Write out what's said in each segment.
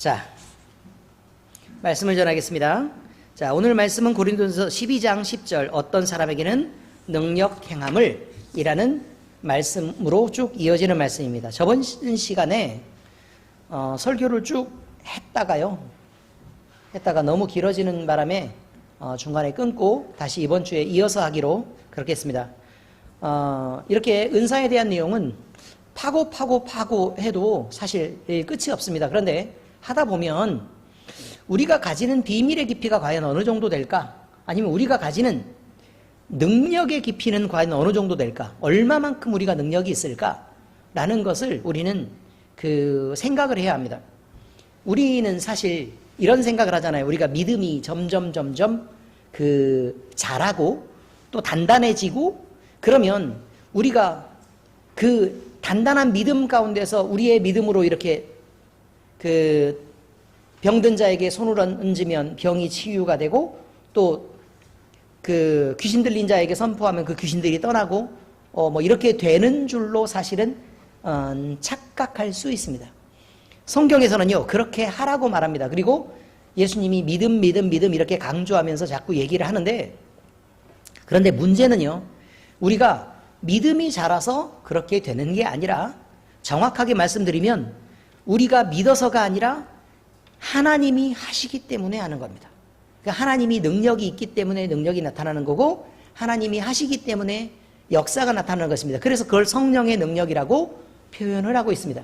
자, 말씀을 전하겠습니다. 자, 오늘 말씀은 고린도전서 12장 10절 어떤 사람에게는 능력 행함을 이라는 말씀으로 쭉 이어지는 말씀입니다. 저번 시간에 설교를 쭉 했다가 너무 길어지는 바람에 중간에 끊고 다시 이번 주에 이어서 하기로 그렇게 했습니다. 이렇게 은사에 대한 내용은 파고 해도 사실 끝이 없습니다. 그런데 하다 보면 우리가 가지는 비밀의 깊이가 과연 어느 정도 될까? 아니면 우리가 가지는 능력의 깊이는 과연 어느 정도 될까? 얼마만큼 우리가 능력이 있을까? 라는 것을 우리는 생각을 해야 합니다. 우리는 사실 이런 생각을 하잖아요. 우리가 믿음이 점점 자라고 또 단단해지고 그러면 우리가 그 단단한 믿음 가운데서 우리의 믿음으로 이렇게 병든 자에게 손을 얹으면 병이 치유가 되고 또 귀신 들린 자에게 선포하면 그 귀신들이 떠나고 이렇게 되는 줄로 사실은 착각할 수 있습니다. 성경에서는요 그렇게 하라고 말합니다. 그리고 예수님이 믿음 이렇게 강조하면서 자꾸 얘기를 하는데, 그런데 문제는요 우리가 믿음이 자라서 그렇게 되는 게 아니라, 정확하게 말씀드리면 우리가 믿어서가 아니라 하나님이 하시기 때문에 하는 겁니다. 그러니까 하나님이 능력이 있기 때문에 능력이 나타나는 거고, 하나님이 하시기 때문에 역사가 나타나는 것입니다. 그래서 그걸 성령의 능력이라고 표현을 하고 있습니다.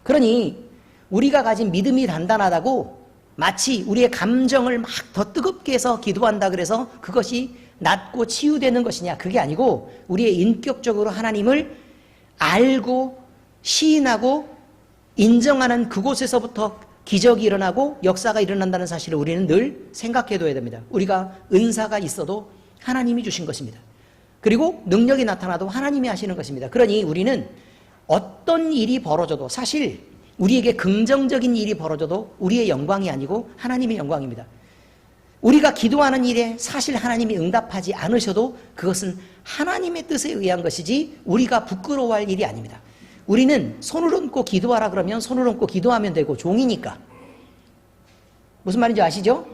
그러니 우리가 가진 믿음이 단단하다고 마치 우리의 감정을 막 더 뜨겁게 해서 기도한다 그래서 그것이 낫고 치유되는 것이냐, 그게 아니고 우리의 인격적으로 하나님을 알고 시인하고 인정하는 그곳에서부터 기적이 일어나고 역사가 일어난다는 사실을 우리는 늘 생각해둬야 됩니다. 우리가 은사가 있어도 하나님이 주신 것입니다. 그리고 능력이 나타나도 하나님이 하시는 것입니다. 그러니 우리는 어떤 일이 벌어져도, 사실 우리에게 긍정적인 일이 벌어져도 우리의 영광이 아니고 하나님의 영광입니다. 우리가 기도하는 일에 사실 하나님이 응답하지 않으셔도 그것은 하나님의 뜻에 의한 것이지 우리가 부끄러워할 일이 아닙니다. 우리는 손을 얹고 기도하라 그러면 손을 얹고 기도하면 되고 종이니까. 무슨 말인지 아시죠?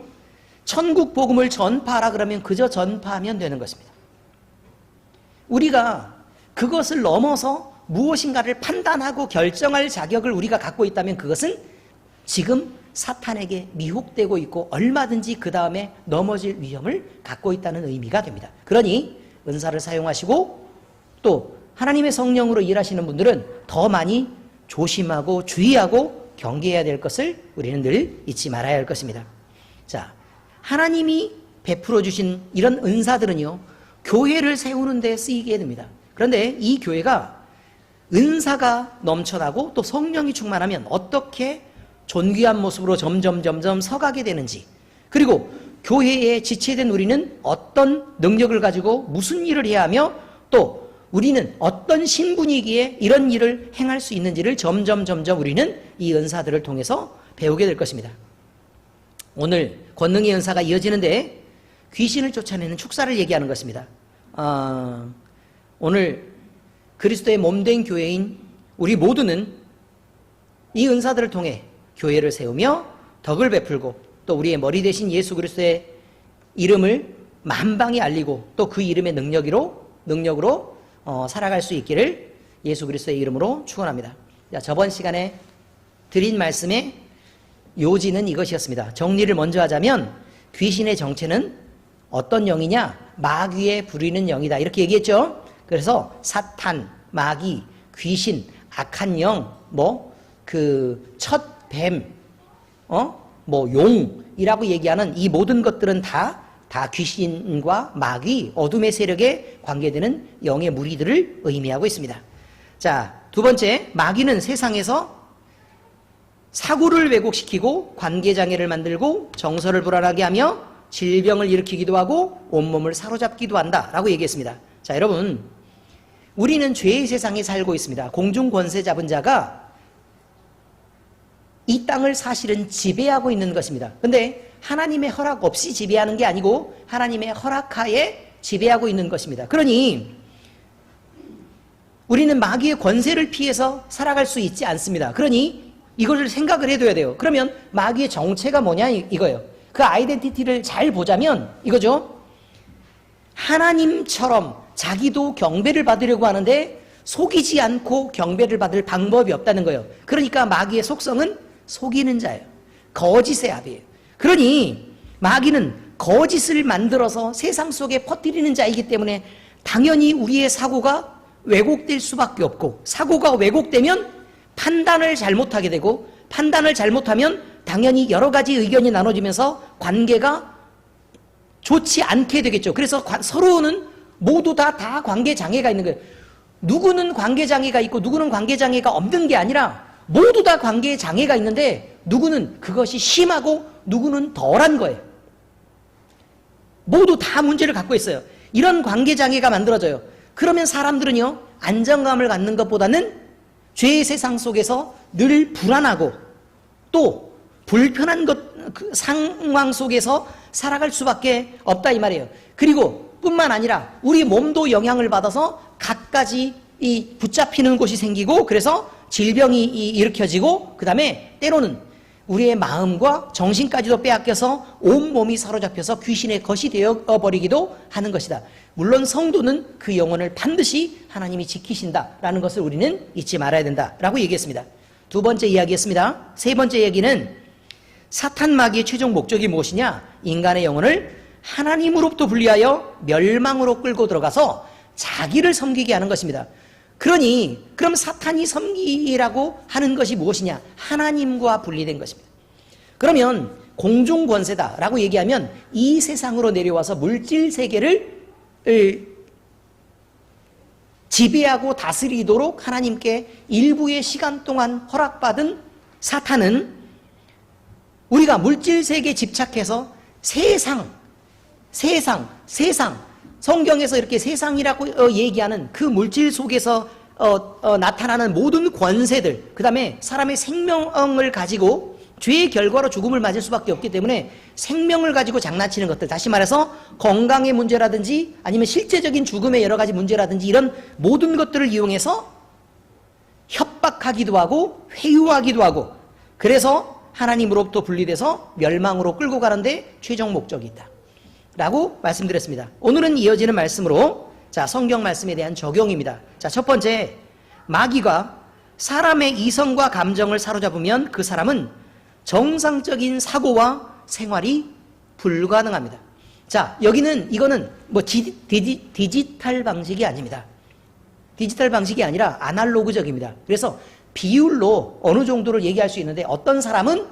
천국 복음을 전파하라 그러면 그저 전파하면 되는 것입니다. 우리가 그것을 넘어서 무엇인가를 판단하고 결정할 자격을 우리가 갖고 있다면 그것은 지금 사탄에게 미혹되고 있고 얼마든지 그 다음에 넘어질 위험을 갖고 있다는 의미가 됩니다. 그러니 은사를 사용하시고 또 하나님의 성령으로 일하시는 분들은 더 많이 조심하고 주의하고 경계해야 될 것을 우리는 늘 잊지 말아야 할 것입니다. 자, 하나님이 베풀어 주신 이런 은사들은요 교회를 세우는 데 쓰이게 됩니다. 그런데 이 교회가 은사가 넘쳐나고 또 성령이 충만하면 어떻게 존귀한 모습으로 점점 서가게 되는지, 그리고 교회에 지체된 우리는 어떤 능력을 가지고 무슨 일을 해야 하며 또 우리는 어떤 신분이기에 이런 일을 행할 수 있는지를 점점 우리는 이 은사들을 통해서 배우게 될 것입니다. 오늘 권능의 은사가 이어지는데 귀신을 쫓아내는 축사를 얘기하는 것입니다. 오늘 그리스도의 몸된 교회인 우리 모두는 이 은사들을 통해 교회를 세우며 덕을 베풀고 또 우리의 머리 대신 예수 그리스도의 이름을 만방에 알리고 또 그 이름의 능력으로 살아갈 수 있기를 예수 그리스도의 이름으로 축원합니다. 저번 시간에 드린 말씀의 요지는 이것이었습니다. 정리를 먼저 하자면 귀신의 정체는 어떤 영이냐? 마귀의 부리는 영이다, 이렇게 얘기했죠. 그래서 사탄, 마귀, 귀신, 악한 영, 첫 뱀, 용이라고 얘기하는 이 모든 것들은 다 귀신과 마귀, 어둠의 세력에 관계되는 영의 무리들을 의미하고 있습니다. 자, 두 번째, 마귀는 세상에서 사고를 왜곡시키고 관계장애를 만들고 정서를 불안하게 하며 질병을 일으키기도 하고 온몸을 사로잡기도 한다라고 얘기했습니다. 자, 여러분, 우리는 죄의 세상에 살고 있습니다. 공중 권세 잡은 자가 이 땅을 사실은 지배하고 있는 것입니다. 근데 하나님의 허락 없이 지배하는 게 아니고 하나님의 허락하에 지배하고 있는 것입니다. 그러니 우리는 마귀의 권세를 피해서 살아갈 수 있지 않습니다. 그러니 이걸 생각을 해둬야 돼요. 그러면 마귀의 정체가 뭐냐 이거예요. 그 아이덴티티를 잘 보자면 이거죠. 하나님처럼 자기도 경배를 받으려고 하는데 속이지 않고 경배를 받을 방법이 없다는 거예요. 그러니까 마귀의 속성은 속이는 자예요. 거짓의 아비예요. 그러니 마귀는 거짓을 만들어서 세상 속에 퍼뜨리는 자이기 때문에 당연히 우리의 사고가 왜곡될 수밖에 없고, 사고가 왜곡되면 판단을 잘못하게 되고, 판단을 잘못하면 당연히 여러 가지 의견이 나눠지면서 관계가 좋지 않게 되겠죠. 그래서 서로는 모두 다 관계 장애가 있는 거예요. 누구는 관계 장애가 있고 누구는 관계 장애가 없는 게 아니라 모두 다 관계 장애가 있는데 누구는 그것이 심하고 누구는 덜한 거예요. 모두 다 문제를 갖고 있어요. 이런 관계 장애가 만들어져요. 그러면 사람들은요, 안정감을 갖는 것보다는 죄의 세상 속에서 늘 불안하고 또 불편한 그 상황 속에서 살아갈 수밖에 없다 이 말이에요. 그리고 뿐만 아니라 우리 몸도 영향을 받아서 갖가지 이 붙잡히는 곳이 생기고, 그래서 질병이 일으켜지고, 그 다음에 때로는 우리의 마음과 정신까지도 빼앗겨서 온몸이 사로잡혀서 귀신의 것이 되어버리기도 하는 것이다. 물론 성도는 그 영혼을 반드시 하나님이 지키신다라는 것을 우리는 잊지 말아야 된다라고 얘기했습니다. 두 번째 이야기했습니다. 세 번째 얘기는 사탄 마귀의 최종 목적이 무엇이냐? 인간의 영혼을 하나님으로부터 분리하여 멸망으로 끌고 들어가서 자기를 섬기게 하는 것입니다. 그러니 그럼 사탄이 섬기라고 하는 것이 무엇이냐? 하나님과 분리된 것입니다. 그러면 공중권세다라고 얘기하면 이 세상으로 내려와서 물질 세계를 지배하고 다스리도록 하나님께 일부의 시간 동안 허락받은 사탄은 우리가 물질 세계에 집착해서 세상 성경에서 이렇게 세상이라고 얘기하는 그 물질 속에서 나타나는 모든 권세들, 그 다음에 사람의 생명을 가지고 죄의 결과로 죽음을 맞을 수밖에 없기 때문에 생명을 가지고 장난치는 것들, 다시 말해서 건강의 문제라든지 아니면 실제적인 죽음의 여러 가지 문제라든지 이런 모든 것들을 이용해서 협박하기도 하고 회유하기도 하고, 그래서 하나님으로부터 분리돼서 멸망으로 끌고 가는데 최종 목적이 있다 라고 말씀드렸습니다. 오늘은 이어지는 말씀으로 성경 말씀에 대한 적용입니다. 첫 번째, 마귀가 사람의 이성과 감정을 사로잡으면 그 사람은 정상적인 사고와 생활이 불가능합니다. 이거는 디지털 방식이 아닙니다. 디지털 방식이 아니라 아날로그적입니다. 그래서 비율로 어느 정도를 얘기할 수 있는데, 어떤 사람은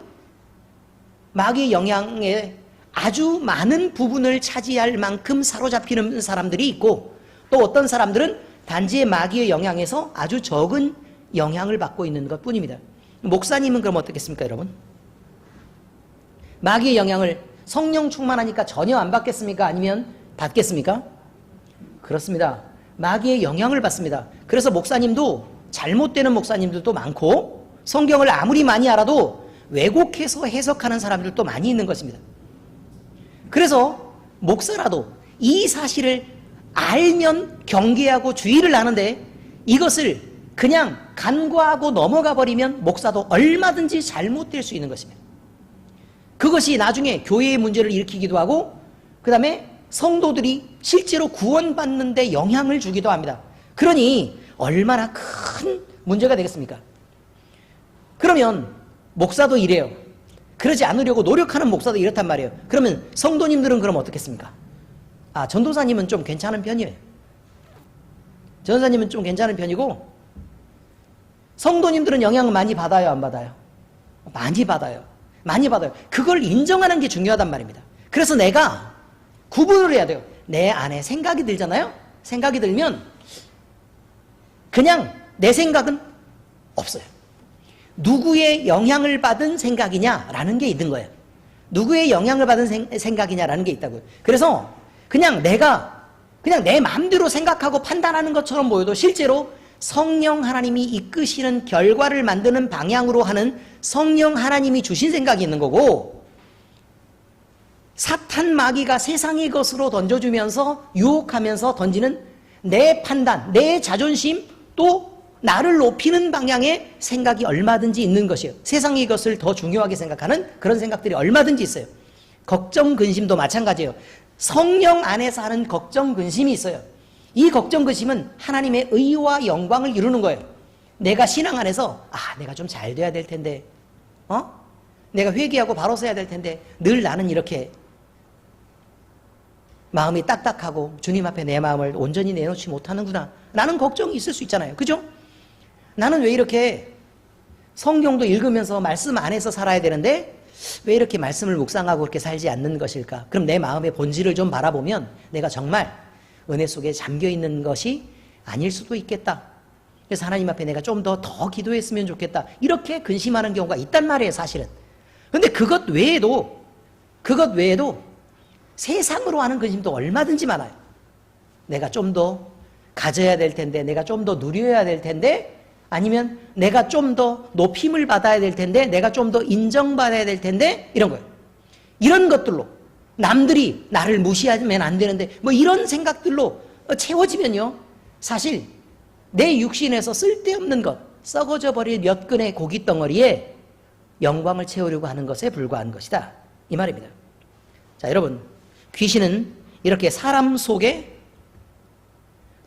마귀의 영향에 아주 많은 부분을 차지할 만큼 사로잡히는 사람들이 있고, 또 어떤 사람들은 단지 마귀의 영향에서 아주 적은 영향을 받고 있는 것 뿐입니다. 목사님은 그럼 어떻겠습니까, 여러분? 마귀의 영향을 성령 충만하니까 전혀 안 받겠습니까? 아니면 받겠습니까? 그렇습니다. 마귀의 영향을 받습니다. 그래서 목사님도 잘못되는 목사님들도 많고, 성경을 아무리 많이 알아도 왜곡해서 해석하는 사람들도 많이 있는 것입니다. 그래서 목사라도 이 사실을 알면 경계하고 주의를 하는데, 이것을 그냥 간과하고 넘어가 버리면 목사도 얼마든지 잘못될 수 있는 것입니다. 그것이 나중에 교회의 문제를 일으키기도 하고, 그 다음에 성도들이 실제로 구원받는 데 영향을 주기도 합니다. 그러니 얼마나 큰 문제가 되겠습니까? 그러면 목사도 이래요. 그러지 않으려고 노력하는 목사도 이렇단 말이에요. 그러면 성도님들은 그럼 어떻겠습니까? 전도사님은 좀 괜찮은 편이에요. 전도사님은 좀 괜찮은 편이고, 성도님들은 영향을 많이 받아요, 안 받아요? 많이 받아요. 많이 받아요. 그걸 인정하는 게 중요하단 말입니다. 그래서 내가 구분을 해야 돼요. 내 안에 생각이 들잖아요? 생각이 들면 그냥 내 생각은 없어요. 누구의 영향을 받은 생각이냐라는 게 있는 거예요. 누구의 영향을 받은 생각이냐라는 게 있다고요. 그래서 그냥 내 마음대로 생각하고 판단하는 것처럼 보여도 실제로 성령 하나님이 이끄시는 결과를 만드는 방향으로 하는 성령 하나님이 주신 생각이 있는 거고, 사탄 마귀가 세상의 것으로 던져주면서 유혹하면서 던지는 내 판단, 내 자존심, 또 나를 높이는 방향의 생각이 얼마든지 있는 것이에요. 세상이 이것을 더 중요하게 생각하는 그런 생각들이 얼마든지 있어요. 걱정, 근심도 마찬가지예요. 성령 안에서 하는 걱정, 근심이 있어요. 이 걱정, 근심은 하나님의 의와 영광을 이루는 거예요. 내가 신앙 안에서 내가 좀 잘 돼야 될 텐데, 내가 회개하고 바로 서야 될 텐데 늘 나는 이렇게 마음이 딱딱하고 주님 앞에 내 마음을 온전히 내놓지 못하는구나 라는 걱정이 있을 수 있잖아요. 그죠? 나는 왜 이렇게 성경도 읽으면서 말씀 안에서 살아야 되는데 왜 이렇게 말씀을 묵상하고 그렇게 살지 않는 것일까? 그럼 내 마음의 본질을 좀 바라보면 내가 정말 은혜 속에 잠겨있는 것이 아닐 수도 있겠다. 그래서 하나님 앞에 내가 좀 더 기도했으면 좋겠다. 이렇게 근심하는 경우가 있단 말이에요, 사실은. 근데 그것 외에도 세상으로 하는 근심도 얼마든지 많아요. 내가 좀 더 가져야 될 텐데, 내가 좀 더 누려야 될 텐데, 아니면 내가 좀 더 높임을 받아야 될 텐데, 내가 좀 더 인정받아야 될 텐데, 이런 거예요. 이런 것들로 남들이 나를 무시하면 안 되는데 뭐 이런 생각들로 채워지면요, 사실 내 육신에서 쓸데없는 것, 썩어져 버릴 몇 근의 고기 덩어리에 영광을 채우려고 하는 것에 불과한 것이다, 이 말입니다. 자, 여러분, 귀신은 이렇게 사람 속에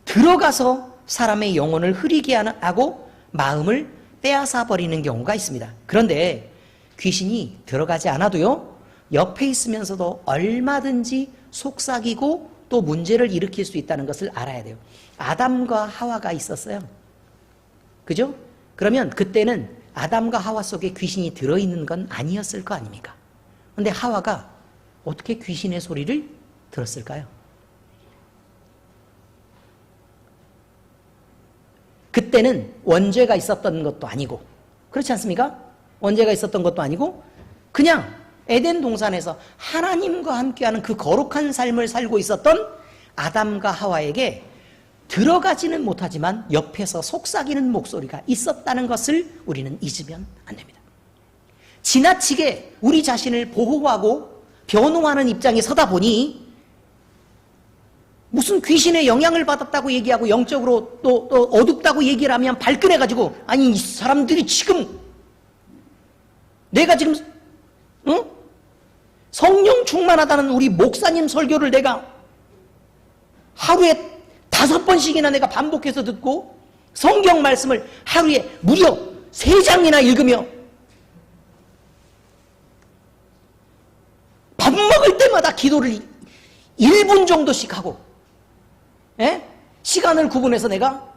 들어가서 사람의 영혼을 흐리게 하고 마음을 빼앗아 버리는 경우가 있습니다. 그런데 귀신이 들어가지 않아도요, 옆에 있으면서도 얼마든지 속삭이고 또 문제를 일으킬 수 있다는 것을 알아야 돼요. 아담과 하와가 있었어요. 그죠? 그러면 그때는 아담과 하와 속에 귀신이 들어있는 건 아니었을 거 아닙니까? 근데 하와가 어떻게 귀신의 소리를 들었을까요? 그때는 원죄가 있었던 것도 아니고, 그렇지 않습니까? 원죄가 있었던 것도 아니고 그냥 에덴 동산에서 하나님과 함께하는 그 거룩한 삶을 살고 있었던 아담과 하와에게 들어가지는 못하지만 옆에서 속삭이는 목소리가 있었다는 것을 우리는 잊으면 안 됩니다. 지나치게 우리 자신을 보호하고 변호하는 입장에 서다 보니 무슨 귀신의 영향을 받았다고 얘기하고 영적으로 또 어둡다고 얘기를 하면 발끈해가지고, 아니 이 사람들이 지금 내가 지금 성령 충만하다는 우리 목사님 설교를 내가 하루에 5번씩이나 내가 반복해서 듣고 성경 말씀을 하루에 무려 3장이나 읽으며 밥 먹을 때마다 기도를 1분 정도씩 하고, 시간을 구분해서 내가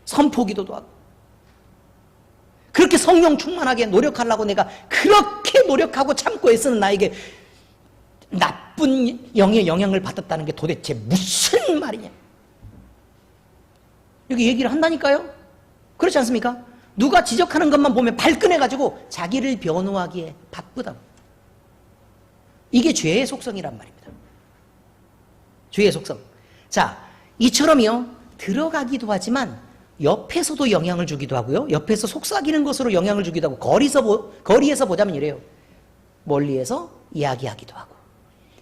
선포기도도 하고 그렇게 성령 충만하게 노력하려고 내가 그렇게 노력하고 참고 애쓰는 나에게 나쁜 영의 영향을 받았다는 게 도대체 무슨 말이냐, 여기 얘기를 한다니까요. 그렇지 않습니까? 누가 지적하는 것만 보면 발끈해가지고 자기를 변호하기에 바쁘다고. 이게 죄의 속성이란 말입니다. 죄의 속성. 자, 이처럼요, 들어가기도 하지만 옆에서도 영향을 주기도 하고요, 옆에서 속삭이는 것으로 영향을 주기도 하고, 거리에서 보자면 이래요. 멀리에서 이야기하기도 하고,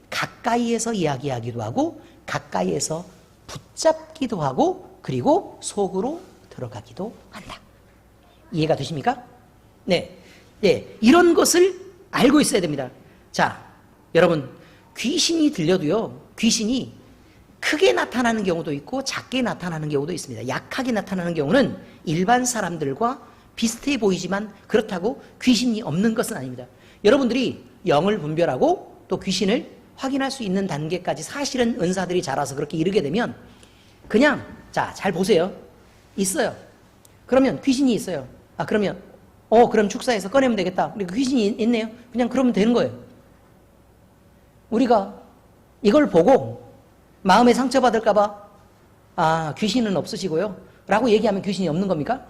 가까이에서 이야기하기도 하고, 가까이에서 붙잡기도 하고, 그리고 속으로 들어가기도 한다. 이해가 되십니까? 네. 이런 것을 알고 있어야 됩니다. 자, 여러분, 귀신이 들려도요, 귀신이 크게 나타나는 경우도 있고 작게 나타나는 경우도 있습니다. 약하게 나타나는 경우는 일반 사람들과 비슷해 보이지만 그렇다고 귀신이 없는 것은 아닙니다. 여러분들이 영을 분별하고 또 귀신을 확인할 수 있는 단계까지 사실은 은사들이 자라서 그렇게 이르게 되면 그냥, 자, 잘 보세요. 있어요. 그러면 귀신이 있어요. 그러면 그럼 축사에서 꺼내면 되겠다. 우리 귀신이 있네요. 그냥 그러면 되는 거예요. 우리가 이걸 보고 마음에 상처받을까봐 귀신은 없으시고요 라고 얘기하면 귀신이 없는 겁니까?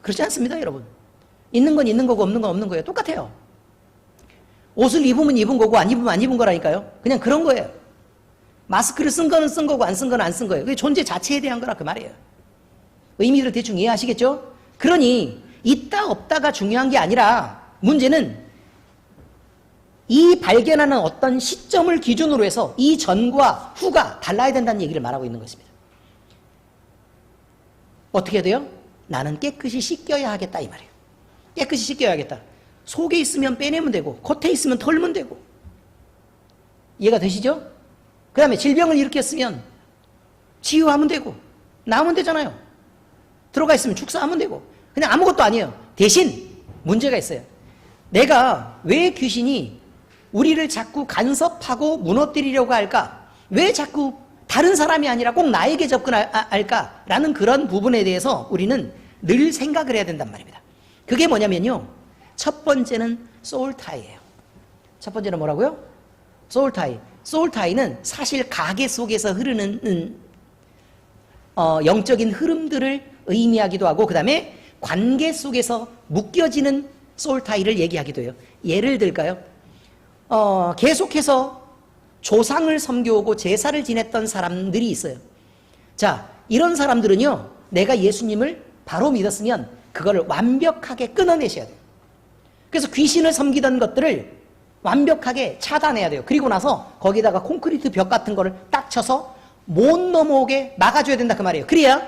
그렇지 않습니다, 여러분. 있는 건 있는 거고 없는 건 없는 거예요. 똑같아요. 옷을 입으면 입은 거고 안 입으면 안 입은 거라니까요. 그냥 그런 거예요. 마스크를 쓴 거는 쓴 거고 안 쓴 거는 안 쓴 거예요. 그게 존재 자체에 대한 거라 그 말이에요. 의미를 대충 이해하시겠죠? 그러니 있다 없다가 중요한 게 아니라 문제는 이 발견하는 어떤 시점을 기준으로 해서 이 전과 후가 달라야 된다는 얘기를 말하고 있는 것입니다. 어떻게 해야 돼요? 나는 깨끗이 씻겨야 하겠다 이 말이에요. 깨끗이 씻겨야겠다. 속에 있으면 빼내면 되고 겉에 있으면 털면 되고. 이해가 되시죠? 그 다음에 질병을 일으켰으면 치유하면 되고 나으면 되잖아요. 들어가 있으면 축사하면 되고. 그냥 아무것도 아니에요. 대신 문제가 있어요. 내가 왜 귀신이 우리를 자꾸 간섭하고 무너뜨리려고 할까? 왜 자꾸 다른 사람이 아니라 꼭 나에게 접근할까? 라는 그런 부분에 대해서 우리는 늘 생각을 해야 된단 말입니다. 그게 뭐냐면요. 첫 번째는 소울타이예요. 첫 번째는 뭐라고요? 소울타이. 소울타이는 사실 가계 속에서 흐르는 영적인 흐름들을 의미하기도 하고 그 다음에 관계 속에서 묶여지는 소울타이를 얘기하기도 해요. 예를 들까요? 계속해서 조상을 섬겨오고 제사를 지냈던 사람들이 있어요. 자, 이런 사람들은요, 내가 예수님을 바로 믿었으면 그걸 완벽하게 끊어내셔야 돼요. 그래서 귀신을 섬기던 것들을 완벽하게 차단해야 돼요. 그리고 나서 거기다가 콘크리트 벽 같은 거를 딱 쳐서 못 넘어오게 막아줘야 된다 그 말이에요. 그래야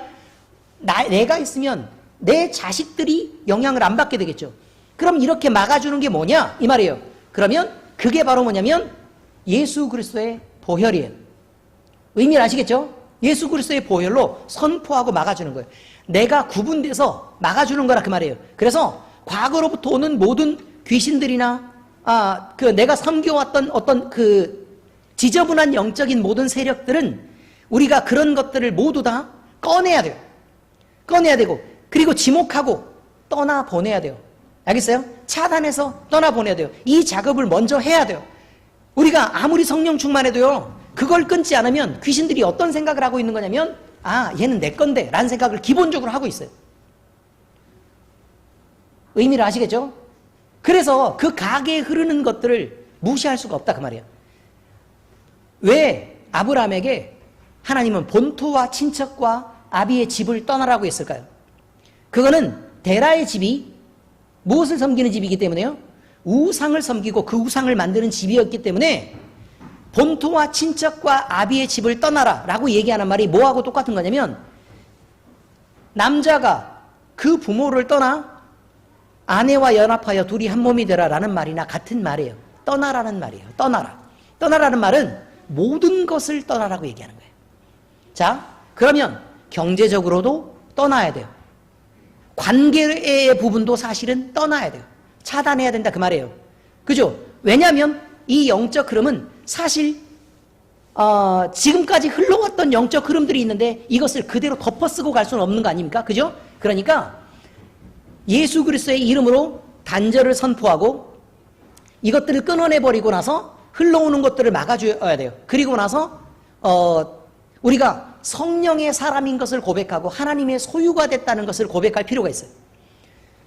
내가 있으면 내 자식들이 영향을 안 받게 되겠죠. 그럼 이렇게 막아주는 게 뭐냐 이 말이에요. 그러면 그게 바로 뭐냐면 예수 그리스도의 보혈이에요. 의미를 아시겠죠? 예수 그리스도의 보혈로 선포하고 막아주는 거예요. 내가 구분돼서 막아주는 거라 그 말이에요. 그래서 과거로부터 오는 모든 귀신들이나 내가 섬겨왔던 어떤 그 지저분한 영적인 모든 세력들은 우리가 그런 것들을 모두 다 꺼내야 돼요. 꺼내야 되고 그리고 지목하고 떠나보내야 돼요. 알겠어요? 차단해서 떠나보내야 돼요. 이 작업을 먼저 해야 돼요. 우리가 아무리 성령 충만해도요, 그걸 끊지 않으면 귀신들이 어떤 생각을 하고 있는 거냐면 얘는 내 건데 라는 생각을 기본적으로 하고 있어요. 의미를 아시겠죠? 그래서 그 가게에 흐르는 것들을 무시할 수가 없다 그 말이에요. 왜 아브라함에게 하나님은 본토와 친척과 아비의 집을 떠나라고 했을까요? 그거는 데라의 집이 무엇을 섬기는 집이기 때문에요? 우상을 섬기고 그 우상을 만드는 집이었기 때문에 본토와 친척과 아비의 집을 떠나라 라고 얘기하는 말이 뭐하고 똑같은 거냐면 남자가 그 부모를 떠나 아내와 연합하여 둘이 한 몸이 되라 라는 말이나 같은 말이에요. 떠나라는 말이에요. 떠나라. 떠나라는 말은 모든 것을 떠나라고 얘기하는 거예요. 자, 그러면 경제적으로도 떠나야 돼요. 관계의 부분도 사실은 떠나야 돼요. 차단해야 된다 그 말이에요. 그죠? 왜냐하면 이 영적 흐름은 사실 지금까지 흘러왔던 영적 흐름들이 있는데 이것을 그대로 덮어쓰고 갈 수는 없는 거 아닙니까? 그죠? 그러니까 예수 그리스도의 이름으로 단절을 선포하고 이것들을 끊어내버리고 나서 흘러오는 것들을 막아줘야 돼요. 그리고 나서 우리가 성령의 사람인 것을 고백하고 하나님의 소유가 됐다는 것을 고백할 필요가 있어요.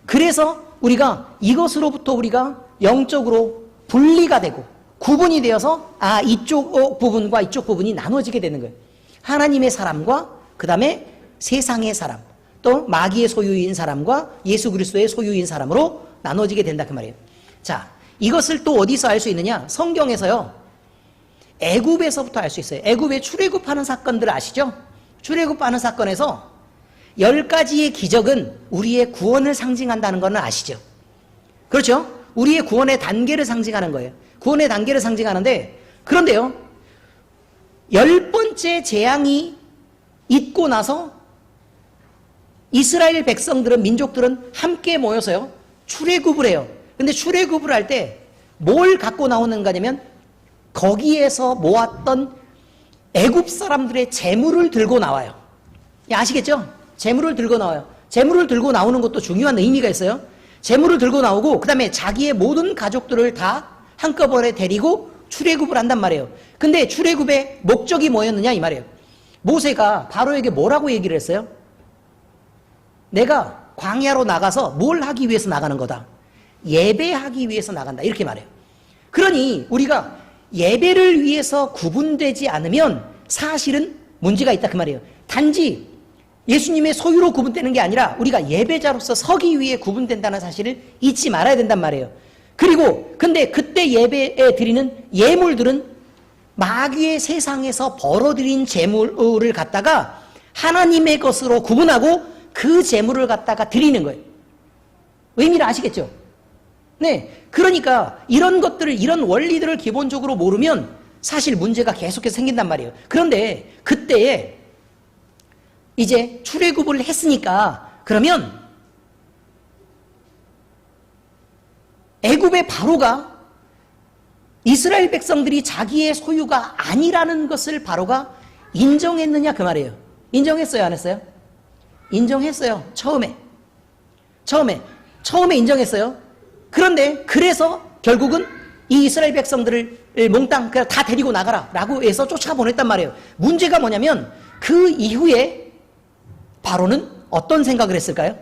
그래서 우리가 이것으로부터 우리가 영적으로 분리가 되고 구분이 되어서 이쪽 부분과 이쪽 부분이 나눠지게 되는 거예요. 하나님의 사람과 그 다음에 세상의 사람 또 마귀의 소유인 사람과 예수 그리스도의 소유인 사람으로 나눠지게 된다 그 말이에요. 자, 이것을 또 어디서 알 수 있느냐? 성경에서요. 애굽에서부터 알 수 있어요. 애굽에 출애굽하는 사건들 아시죠? 출애굽하는 사건에서 10가지의 기적은 우리의 구원을 상징한다는 것은 아시죠? 그렇죠? 우리의 구원의 단계를 상징하는 거예요. 구원의 단계를 상징하는데 그런데요. 10번째 재앙이 있고 나서 이스라엘 백성들은 민족들은 함께 모여서요. 출애굽을 해요. 근데 출애굽을 할 때 뭘 갖고 나오는가냐면 거기에서 모았던 애굽 사람들의 재물을 들고 나와요. 아시겠죠? 재물을 들고 나와요. 재물을 들고 나오는 것도 중요한 의미가 있어요. 재물을 들고 나오고 그 다음에 자기의 모든 가족들을 다 한꺼번에 데리고 출애굽을 한단 말이에요. 근데 출애굽의 목적이 뭐였느냐 이 말이에요. 모세가 바로에게 뭐라고 얘기를 했어요? 내가 광야로 나가서 뭘 하기 위해서 나가는 거다. 예배하기 위해서 나간다. 이렇게 말해요. 그러니 우리가 예배를 위해서 구분되지 않으면 사실은 문제가 있다 그 말이에요. 단지 예수님의 소유로 구분되는 게 아니라 우리가 예배자로서 서기 위해 구분된다는 사실을 잊지 말아야 된단 말이에요. 그리고 근데 그때 예배에 드리는 예물들은 마귀의 세상에서 벌어들인 재물을 갖다가 하나님의 것으로 구분하고 그 재물을 갖다가 드리는 거예요. 의미를 아시겠죠? 네. 그러니까 이런 것들을, 이런 원리들을 기본적으로 모르면 사실 문제가 계속해서 생긴단 말이에요. 그런데 그때에 이제 출애굽을 했으니까 그러면 애굽의 바로가 이스라엘 백성들이 자기의 소유가 아니라는 것을 바로가 인정했느냐 그 말이에요. 인정했어요, 안 했어요? 인정했어요. 처음에 인정했어요. 그런데 그래서 결국은 이 이스라엘 백성들을 몽땅 다 데리고 나가라 라고 해서 쫓아보냈단 말이에요. 문제가 뭐냐면 그 이후에 바로는 어떤 생각을 했을까요?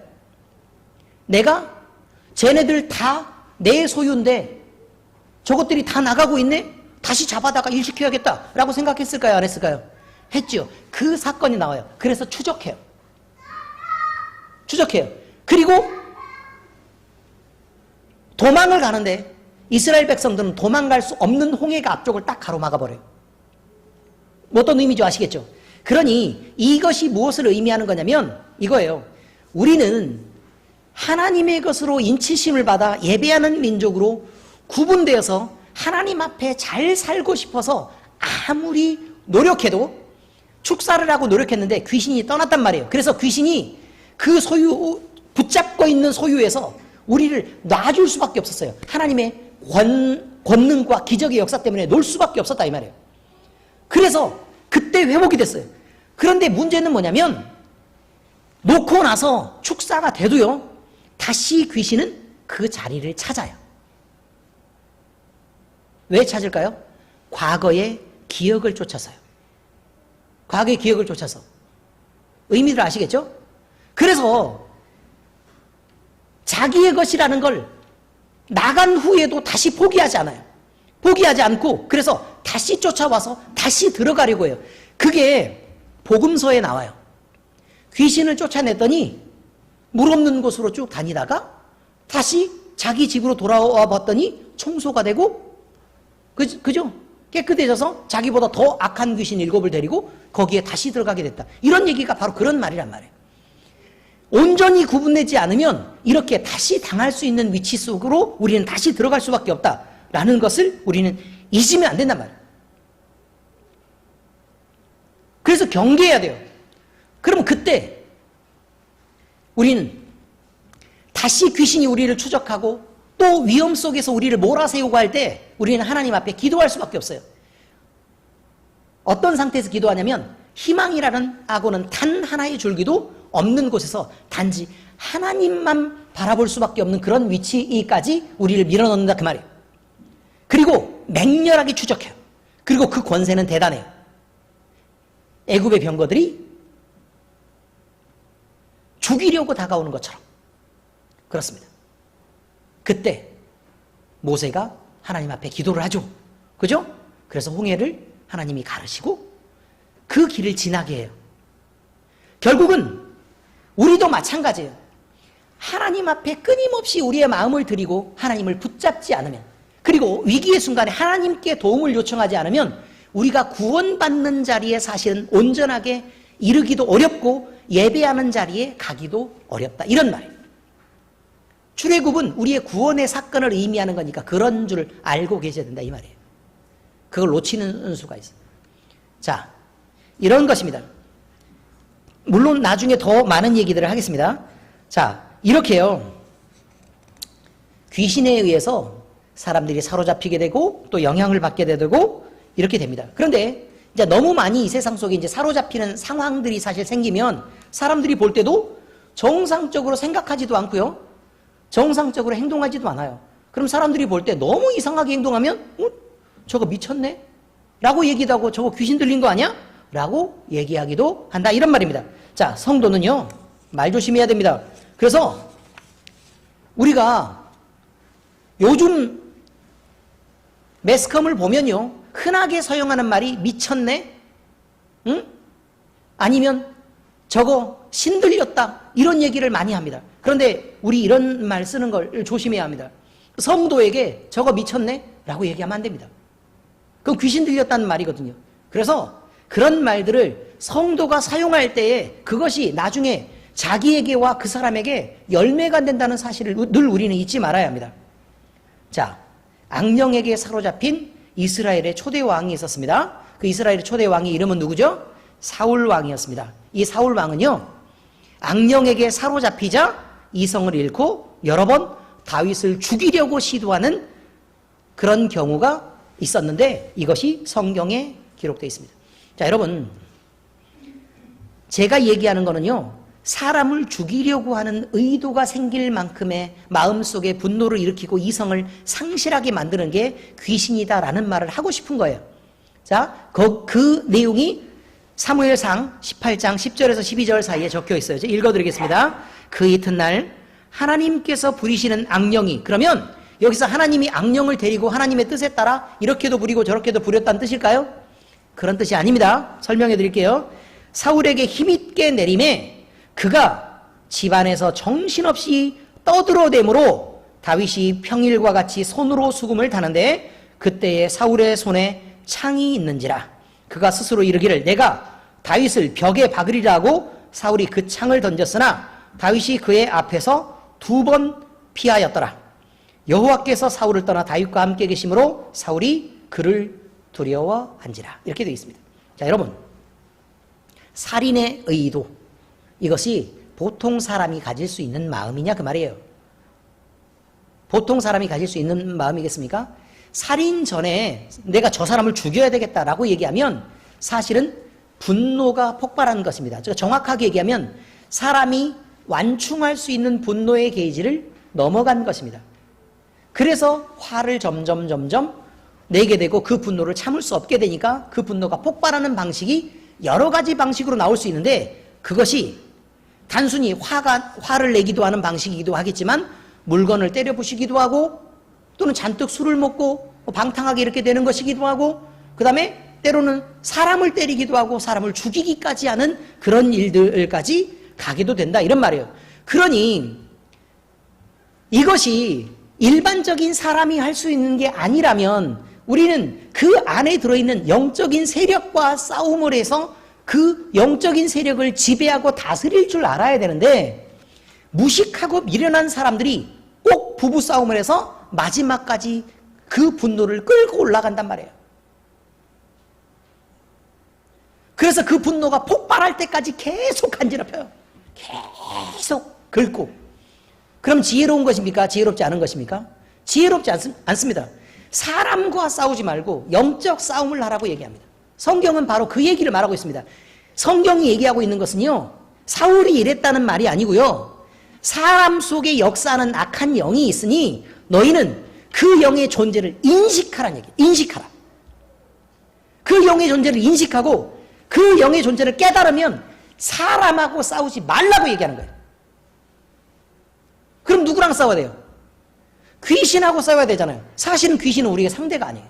내가 쟤네들 다 내 소유인데 저것들이 다 나가고 있네? 다시 잡아다가 일시켜야겠다 라고 생각했을까요? 안 했을까요? 했죠. 그 사건이 나와요. 그래서 추적해요. 그리고 도망을 가는데 이스라엘 백성들은 도망갈 수 없는 홍해가 앞쪽을 딱 가로막아버려요. 어떤 의미인지 아시겠죠? 그러니 이것이 무엇을 의미하는 거냐면 이거예요. 우리는 하나님의 것으로 인치심을 받아 예배하는 민족으로 구분되어서 하나님 앞에 잘 살고 싶어서 아무리 노력해도 축사를 하고 노력했는데 귀신이 떠났단 말이에요. 그래서 귀신이 그 소유, 붙잡고 있는 소유에서 우리를 놔줄 수밖에 없었어요. 하나님의 권능과 기적의 역사 때문에 놓을 수밖에 없었다 이 말이에요. 그래서 그때 회복이 됐어요. 그런데 문제는 뭐냐면 놓고 나서 축사가 돼도요, 다시 귀신은 그 자리를 찾아요. 왜 찾을까요? 과거의 기억을 쫓아서요. 과거의 기억을 쫓아서. 의미를 아시겠죠? 그래서 자기의 것이라는 걸 나간 후에도 다시 포기하지 않아요. 포기하지 않고 그래서 다시 쫓아와서 다시 들어가려고 해요. 그게 복음서에 나와요. 귀신을 쫓아냈더니 물 없는 곳으로 쭉 다니다가 다시 자기 집으로 돌아와 봤더니 청소가 되고 그죠? 깨끗해져서 자기보다 더 악한 귀신 7을 데리고 거기에 다시 들어가게 됐다. 이런 얘기가 바로 그런 말이란 말이에요. 온전히 구분되지 않으면 이렇게 다시 당할 수 있는 위치 속으로 우리는 다시 들어갈 수밖에 없다라는 것을 우리는 잊으면 안 된단 말이에요. 그래서 경계해야 돼요. 그럼 그때 우리는 다시 귀신이 우리를 추적하고 또 위험 속에서 우리를 몰아세우고 할 때 우리는 하나님 앞에 기도할 수밖에 없어요. 어떤 상태에서 기도하냐면 희망이라는 아고는 단 하나의 줄기도 없는 곳에서 단지 하나님만 바라볼 수밖에 없는 그런 위치까지 우리를 밀어넣는다 그 말이에요. 그리고 맹렬하게 추적해요. 그리고 그 권세는 대단해요. 애굽의 병거들이 죽이려고 다가오는 것처럼 그렇습니다. 그때 모세가 하나님 앞에 기도를 하죠. 그죠? 그래서 홍해를 하나님이 가르시고 그 길을 지나게 해요. 결국은 우리도 마찬가지예요. 하나님 앞에 끊임없이 우리의 마음을 드리고 하나님을 붙잡지 않으면, 그리고 위기의 순간에 하나님께 도움을 요청하지 않으면 우리가 구원받는 자리에 사실은 온전하게 이르기도 어렵고 예배하는 자리에 가기도 어렵다. 이런 말이에요. 출애굽은 우리의 구원의 사건을 의미하는 거니까 그런 줄 알고 계셔야 된다 이 말이에요. 그걸 놓치는 수가 있어요. 자, 이런 것입니다. 물론 나중에 더 많은 얘기들을 하겠습니다. 자, 이렇게요. 귀신에 의해서 사람들이 사로잡히게 되고 또 영향을 받게 되고 이렇게 됩니다. 그런데 이제 너무 많이 이 세상 속에 이제 사로잡히는 상황들이 사실 생기면 사람들이 볼 때도 정상적으로 생각하지도 않고요. 정상적으로 행동하지도 않아요. 그럼 사람들이 볼 때 너무 이상하게 행동하면 저거 미쳤네? 라고 얘기도 하고 저거 귀신 들린 거 아니야? 라고 얘기하기도 한다 이런 말입니다. 자, 성도는요 말 조심해야 됩니다. 그래서 우리가 요즘 매스컴을 보면요 흔하게 사용하는 말이 미쳤네? 응? 아니면 저거 신들렸다 이런 얘기를 많이 합니다. 그런데 우리 이런 말 쓰는 걸 조심해야 합니다. 성도에게 저거 미쳤네? 라고 얘기하면 안 됩니다. 그건 귀신 들렸다는 말이거든요. 그래서 그런 말들을 성도가 사용할 때에 그것이 나중에 자기에게와 그 사람에게 열매가 안 된다는 사실을 늘 우리는 잊지 말아야 합니다. 자, 악령에게 사로잡힌 이스라엘의 초대 왕이 있었습니다. 그 이스라엘의 초대 왕의 이름은 누구죠? 사울 왕이었습니다. 이 사울 왕은요, 악령에게 사로잡히자 이성을 잃고 여러 번 다윗을 죽이려고 시도하는 그런 경우가 있었는데 이것이 성경에 기록되어 있습니다. 자, 여러분, 제가 얘기하는 거는요, 사람을 죽이려고 하는 의도가 생길 만큼의 마음속에 분노를 일으키고 이성을 상실하게 만드는 게 귀신이다라는 말을 하고 싶은 거예요. 자, 그 내용이 사무엘상 18장 10절에서 12절 사이에 적혀 있어요. 제가 읽어드리겠습니다. 그 이튿날 하나님께서 부리시는 악령이, 그러면 여기서 하나님이 악령을 데리고 하나님의 뜻에 따라 이렇게도 부리고 저렇게도 부렸다는 뜻일까요? 그런 뜻이 아닙니다. 설명해 드릴게요. 사울에게 힘있게 내림에 그가 집안에서 정신없이 떠들어대므로 다윗이 평일과 같이 손으로 수금을 타는데 그때에 사울의 손에 창이 있는지라. 그가 스스로 이르기를 내가 다윗을 벽에 박으리라 하고 사울이 그 창을 던졌으나 다윗이 그의 앞에서 2번 피하였더라. 여호와께서 사울을 떠나 다윗과 함께 계심으로 사울이 그를 두려워한지라. 이렇게 되어 있습니다. 자, 여러분, 살인의 의도, 이것이 보통 사람이 가질 수 있는 마음이냐 그 말이에요. 보통 사람이 가질 수 있는 마음이겠습니까? 살인 전에 내가 저 사람을 죽여야 되겠다라고 얘기하면 사실은 분노가 폭발하는 것입니다. 정확하게 얘기하면 사람이 완충할 수 있는 분노의 게이지를 넘어간 것입니다. 그래서 화를 점점 내게 되고 그 분노를 참을 수 없게 되니까 그 분노가 폭발하는 방식이 여러 가지 방식으로 나올 수 있는데 그것이 단순히 화를 내기도 하는 방식이기도 하겠지만 물건을 때려 부시기도 하고 또는 잔뜩 술을 먹고 방탕하게 이렇게 되는 것이기도 하고 그 다음에 때로는 사람을 때리기도 하고 사람을 죽이기까지 하는 그런 일들까지 가기도 된다 이런 말이에요. 그러니 이것이 일반적인 사람이 할 수 있는 게 아니라면 우리는 그 안에 들어있는 영적인 세력과 싸움을 해서 그 영적인 세력을 지배하고 다스릴 줄 알아야 되는데 무식하고 미련한 사람들이 꼭 부부싸움을 해서 마지막까지 그 분노를 끌고 올라간단 말이에요. 그래서 그 분노가 폭발할 때까지 계속 간지럽혀요. 계속 긁고. 그럼 지혜로운 것입니까? 지혜롭지 않은 것입니까? 지혜롭지 않습니다. 사람과 싸우지 말고 영적 싸움을 하라고 얘기합니다. 성경은 바로 그 얘기를 말하고 있습니다. 성경이 얘기하고 있는 것은요, 사울이 이랬다는 말이 아니고요, 사람 속에 역사하는 악한 영이 있으니 너희는 그 영의 존재를 인식하라는 얘기예요. 인식하라. 그 영의 존재를 인식하고 그 영의 존재를 깨달으면 사람하고 싸우지 말라고 얘기하는 거예요. 그럼 누구랑 싸워야 돼요? 귀신하고 싸워야 되잖아요. 사실은 귀신은 우리의 상대가 아니에요.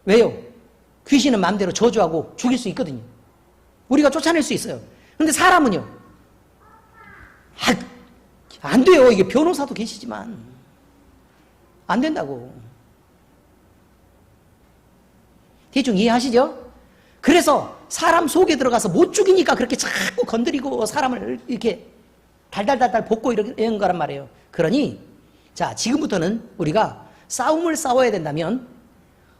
왜요? 귀신은 마음대로 저주하고 죽일 수 있거든요. 우리가 쫓아낼 수 있어요. 근데 사람은요, 안 돼요. 이게 변호사도 계시지만 안 된다고. 대충 이해하시죠? 그래서 사람 속에 들어가서 못 죽이니까 그렇게 자꾸 건드리고 사람을 이렇게 달달달달 볶고 이런 거란 말이에요. 그러니 자, 지금부터는 우리가 싸움을 싸워야 된다면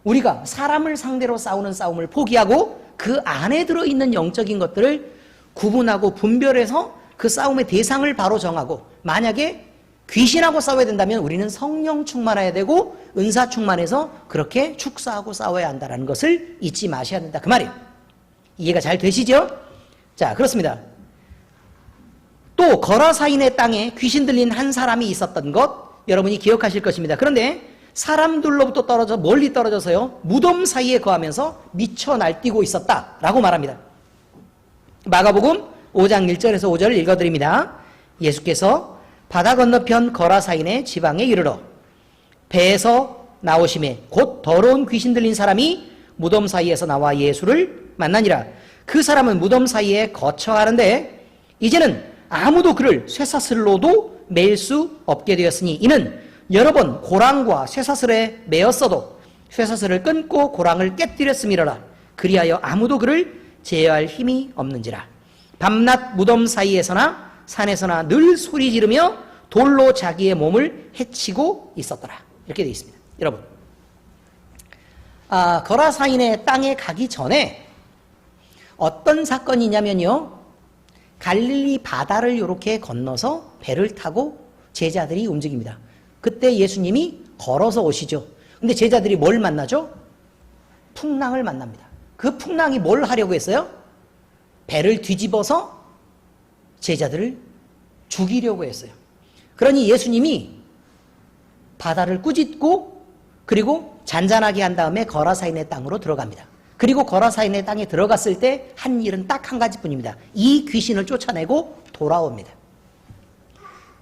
우리가 사람을 상대로 싸우는 싸움을 포기하고 그 안에 들어있는 영적인 것들을 구분하고 분별해서 그 싸움의 대상을 바로 정하고, 만약에 귀신하고 싸워야 된다면 우리는 성령 충만해야 되고 은사 충만해서 그렇게 축사하고 싸워야 한다는 것을 잊지 마셔야 된다 그 말이에요. 이해가 잘 되시죠? 자, 그렇습니다. 또 거라사인의 땅에 귀신 들린 한 사람이 있었던 것 여러분이 기억하실 것입니다. 그런데 사람들로부터 멀리 떨어져서요, 무덤 사이에 거하면서 미쳐 날뛰고 있었다라고 말합니다. 마가복음 5장 1절에서 5절을 읽어드립니다. 예수께서 바다 건너편 거라사인의 지방에 이르러 배에서 나오심에 곧 더러운 귀신 들린 사람이 무덤 사이에서 나와 예수를 만나니라. 그 사람은 무덤 사이에 거처하는데 이제는 아무도 그를 쇠사슬로도 맬 수 없게 되었으니 이는 여러 번 고랑과 쇠사슬에 매었어도 쇠사슬을 끊고 고랑을 깨뜨렸음이라. 그리하여 아무도 그를 제어할 힘이 없는지라. 밤낮 무덤 사이에서나 산에서나 늘 소리 지르며 돌로 자기의 몸을 해치고 있었더라. 이렇게 되어 있습니다. 여러분, 거라사인의 땅에 가기 전에 어떤 사건이냐면요, 갈릴리 바다를 이렇게 건너서 배를 타고 제자들이 움직입니다. 그때 예수님이 걸어서 오시죠. 근데 제자들이 뭘 만나죠? 풍랑을 만납니다. 그 풍랑이 뭘 하려고 했어요? 배를 뒤집어서 제자들을 죽이려고 했어요. 그러니 예수님이 바다를 꾸짖고 그리고 잔잔하게 한 다음에 거라사인의 땅으로 들어갑니다. 그리고 거라사인의 땅에 들어갔을 때 한 일은 딱 한 가지뿐입니다. 이 귀신을 쫓아내고 돌아옵니다.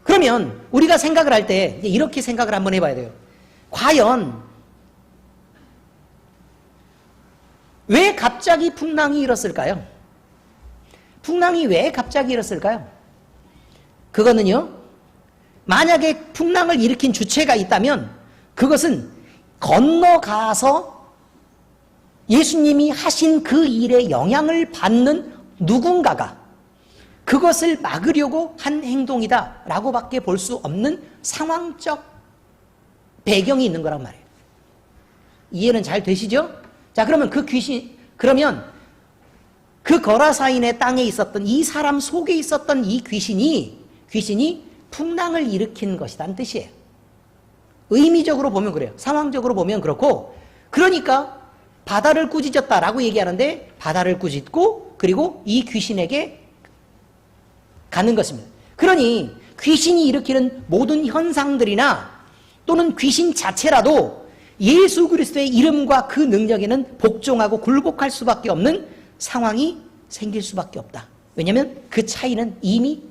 그러면 우리가 생각을 할 때 이렇게 생각을 한번 해봐야 돼요. 과연 왜 갑자기 풍랑이 일었을까요? 풍랑이 왜 갑자기 일었을까요? 그거는요, 만약에 풍랑을 일으킨 주체가 있다면 그것은 건너가서 예수님이 하신 그 일에 영향을 받는 누군가가 그것을 막으려고 한 행동이다 라고 밖에 볼 수 없는 상황적 배경이 있는 거란 말이에요. 이해는 잘 되시죠? 자, 그러면 그러면 그 거라사인의 땅에 있었던 이 사람 속에 있었던 이 귀신이 풍랑을 일으킨 것이란 뜻이에요. 의미적으로 보면 그래요. 상황적으로 보면 그렇고, 그러니까 바다를 꾸짖었다라고 얘기하는데 바다를 꾸짖고 그리고 이 귀신에게 가는 것입니다. 그러니 귀신이 일으키는 모든 현상들이나 또는 귀신 자체라도 예수 그리스도의 이름과 그 능력에는 복종하고 굴복할 수밖에 없는 상황이 생길 수밖에 없다. 왜냐하면 그 차이는 이미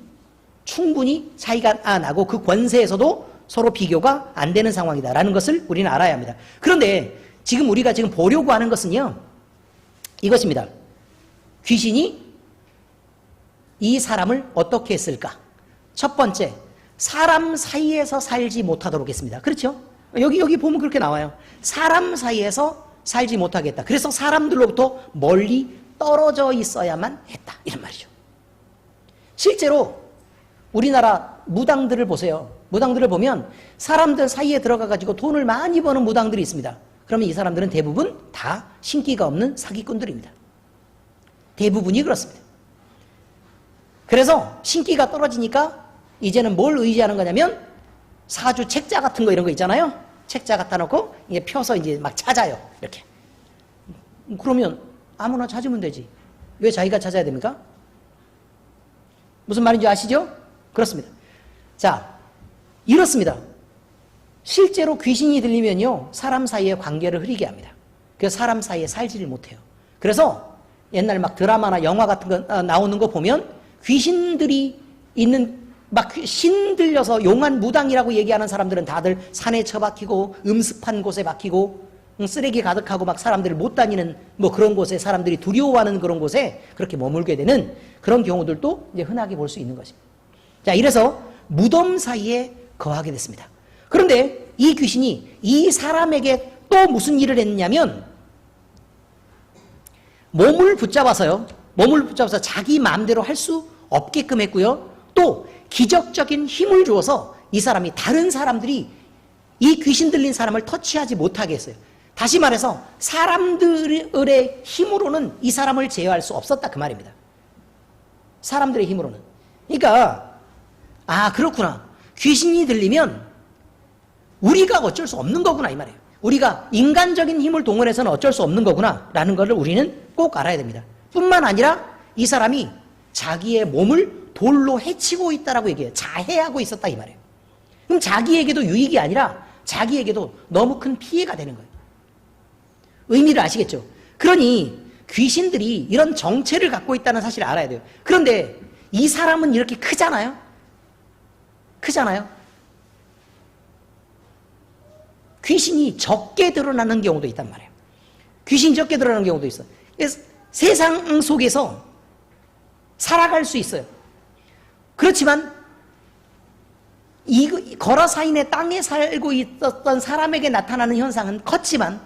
충분히 차이가 나고 그 권세에서도 서로 비교가 안 되는 상황이다라는 것을 우리는 알아야 합니다. 그런데 우리가 지금 보려고 하는 것은요, 이것입니다. 귀신이 이 사람을 어떻게 했을까? 첫 번째, 사람 사이에서 살지 못하도록 했습니다. 그렇죠? 여기 보면 그렇게 나와요. 사람 사이에서 살지 못하겠다. 그래서 사람들로부터 멀리 떨어져 있어야만 했다. 이런 말이죠. 실제로 우리나라 무당들을 보세요. 무당들을 보면 사람들 사이에 들어가가지고 돈을 많이 버는 무당들이 있습니다. 그러면 이 사람들은 대부분 다 신기가 없는 사기꾼들입니다. 대부분이 그렇습니다. 그래서 신기가 떨어지니까 이제는 뭘 의지하는 거냐면 사주 책자 같은 거 이런 거 있잖아요. 책자 갖다 놓고 이게 펴서 이제 막 찾아요. 이렇게. 그러면 아무나 찾으면 되지. 왜 자기가 찾아야 됩니까? 무슨 말인지 아시죠? 그렇습니다. 자, 이렇습니다. 실제로 귀신이 들리면요, 사람 사이의 관계를 흐리게 합니다. 그래서 사람 사이에 살지를 못해요. 그래서 옛날 막 드라마나 영화 같은 거 나오는 거 보면 귀신들이 있는 막 신 들려서 용한 무당이라고 얘기하는 사람들은 다들 산에 처박히고 음습한 곳에 박히고 쓰레기 가득하고 막 사람들이 못 다니는 뭐 그런 곳에, 사람들이 두려워하는 그런 곳에 그렇게 머물게 되는 그런 경우들도 이제 흔하게 볼 수 있는 것입니다. 자, 이래서 무덤 사이에 거하게 됐습니다. 그런데 이 귀신이 이 사람에게 또 무슨 일을 했냐면 몸을 붙잡아서 자기 마음대로 할 수 없게끔 했고요. 또 기적적인 힘을 주어서 이 사람이 다른 사람들이 이 귀신 들린 사람을 터치하지 못하게 했어요. 다시 말해서 사람들의 힘으로는 이 사람을 제어할 수 없었다 그 말입니다. 사람들의 힘으로는. 그러니까 그렇구나. 귀신이 들리면 우리가 어쩔 수 없는 거구나 이 말이에요. 우리가 인간적인 힘을 동원해서는 어쩔 수 없는 거구나 라는 것을 우리는 꼭 알아야 됩니다. 뿐만 아니라 이 사람이 자기의 몸을 돌로 해치고 있다라고 얘기해요. 자해하고 있었다 이 말이에요. 그럼 자기에게도 유익이 아니라 자기에게도 너무 큰 피해가 되는 거예요. 의미를 아시겠죠? 그러니 귀신들이 이런 정체를 갖고 있다는 사실을 알아야 돼요. 그런데 이 사람은 이렇게 크잖아요? 귀신이 적게 드러나는 경우도 있단 말이에요. 귀신이 적게 드러나는 경우도 있어요. 그래서 세상 속에서 살아갈 수 있어요. 그렇지만 이 거라사인의 땅에 살고 있었던 사람에게 나타나는 현상은 컸지만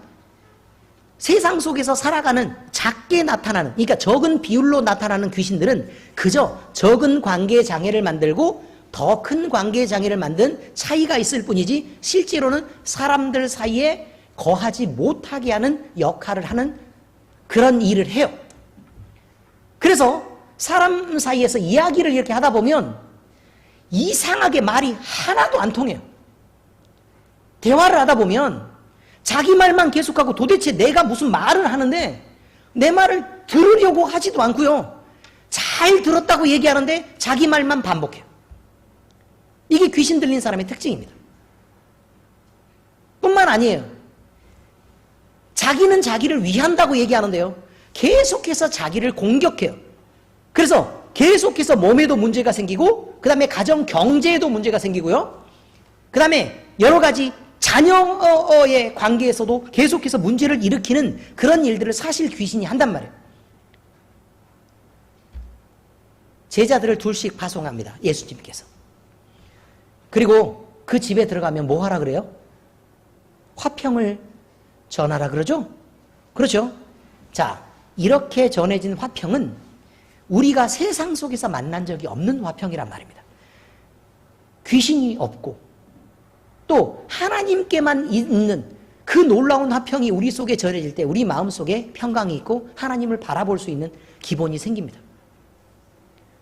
세상 속에서 살아가는 작게 나타나는, 그러니까 적은 비율로 나타나는 귀신들은 그저 적은 관계 장애를 만들고 더 큰 관계 장애를 만든 차이가 있을 뿐이지 실제로는 사람들 사이에 거하지 못하게 하는 역할을 하는 그런 일을 해요. 그래서 사람 사이에서 이야기를 이렇게 하다 보면 이상하게 말이 하나도 안 통해요. 대화를 하다 보면 자기 말만 계속하고 도대체 내가 무슨 말을 하는데 내 말을 들으려고 하지도 않고요. 잘 들었다고 얘기하는데 자기 말만 반복해요. 이게 귀신 들린 사람의 특징입니다. 뿐만 아니에요. 자기는 자기를 위한다고 얘기하는데요. 계속해서 자기를 공격해요. 그래서 계속해서 몸에도 문제가 생기고 그 다음에 가정 경제에도 문제가 생기고요. 그 다음에 여러 가지 자녀의 관계에서도 계속해서 문제를 일으키는 그런 일들을 사실 귀신이 한단 말이에요. 제자들을 둘씩 파송합니다. 예수님께서. 그리고 그 집에 들어가면 뭐 하라 그래요? 화평을 전하라 그러죠? 그렇죠? 자, 이렇게 전해진 화평은 우리가 세상 속에서 만난 적이 없는 화평이란 말입니다. 귀신이 없고 또 하나님께만 있는 그 놀라운 화평이 우리 속에 전해질 때 우리 마음속에 평강이 있고 하나님을 바라볼 수 있는 기본이 생깁니다.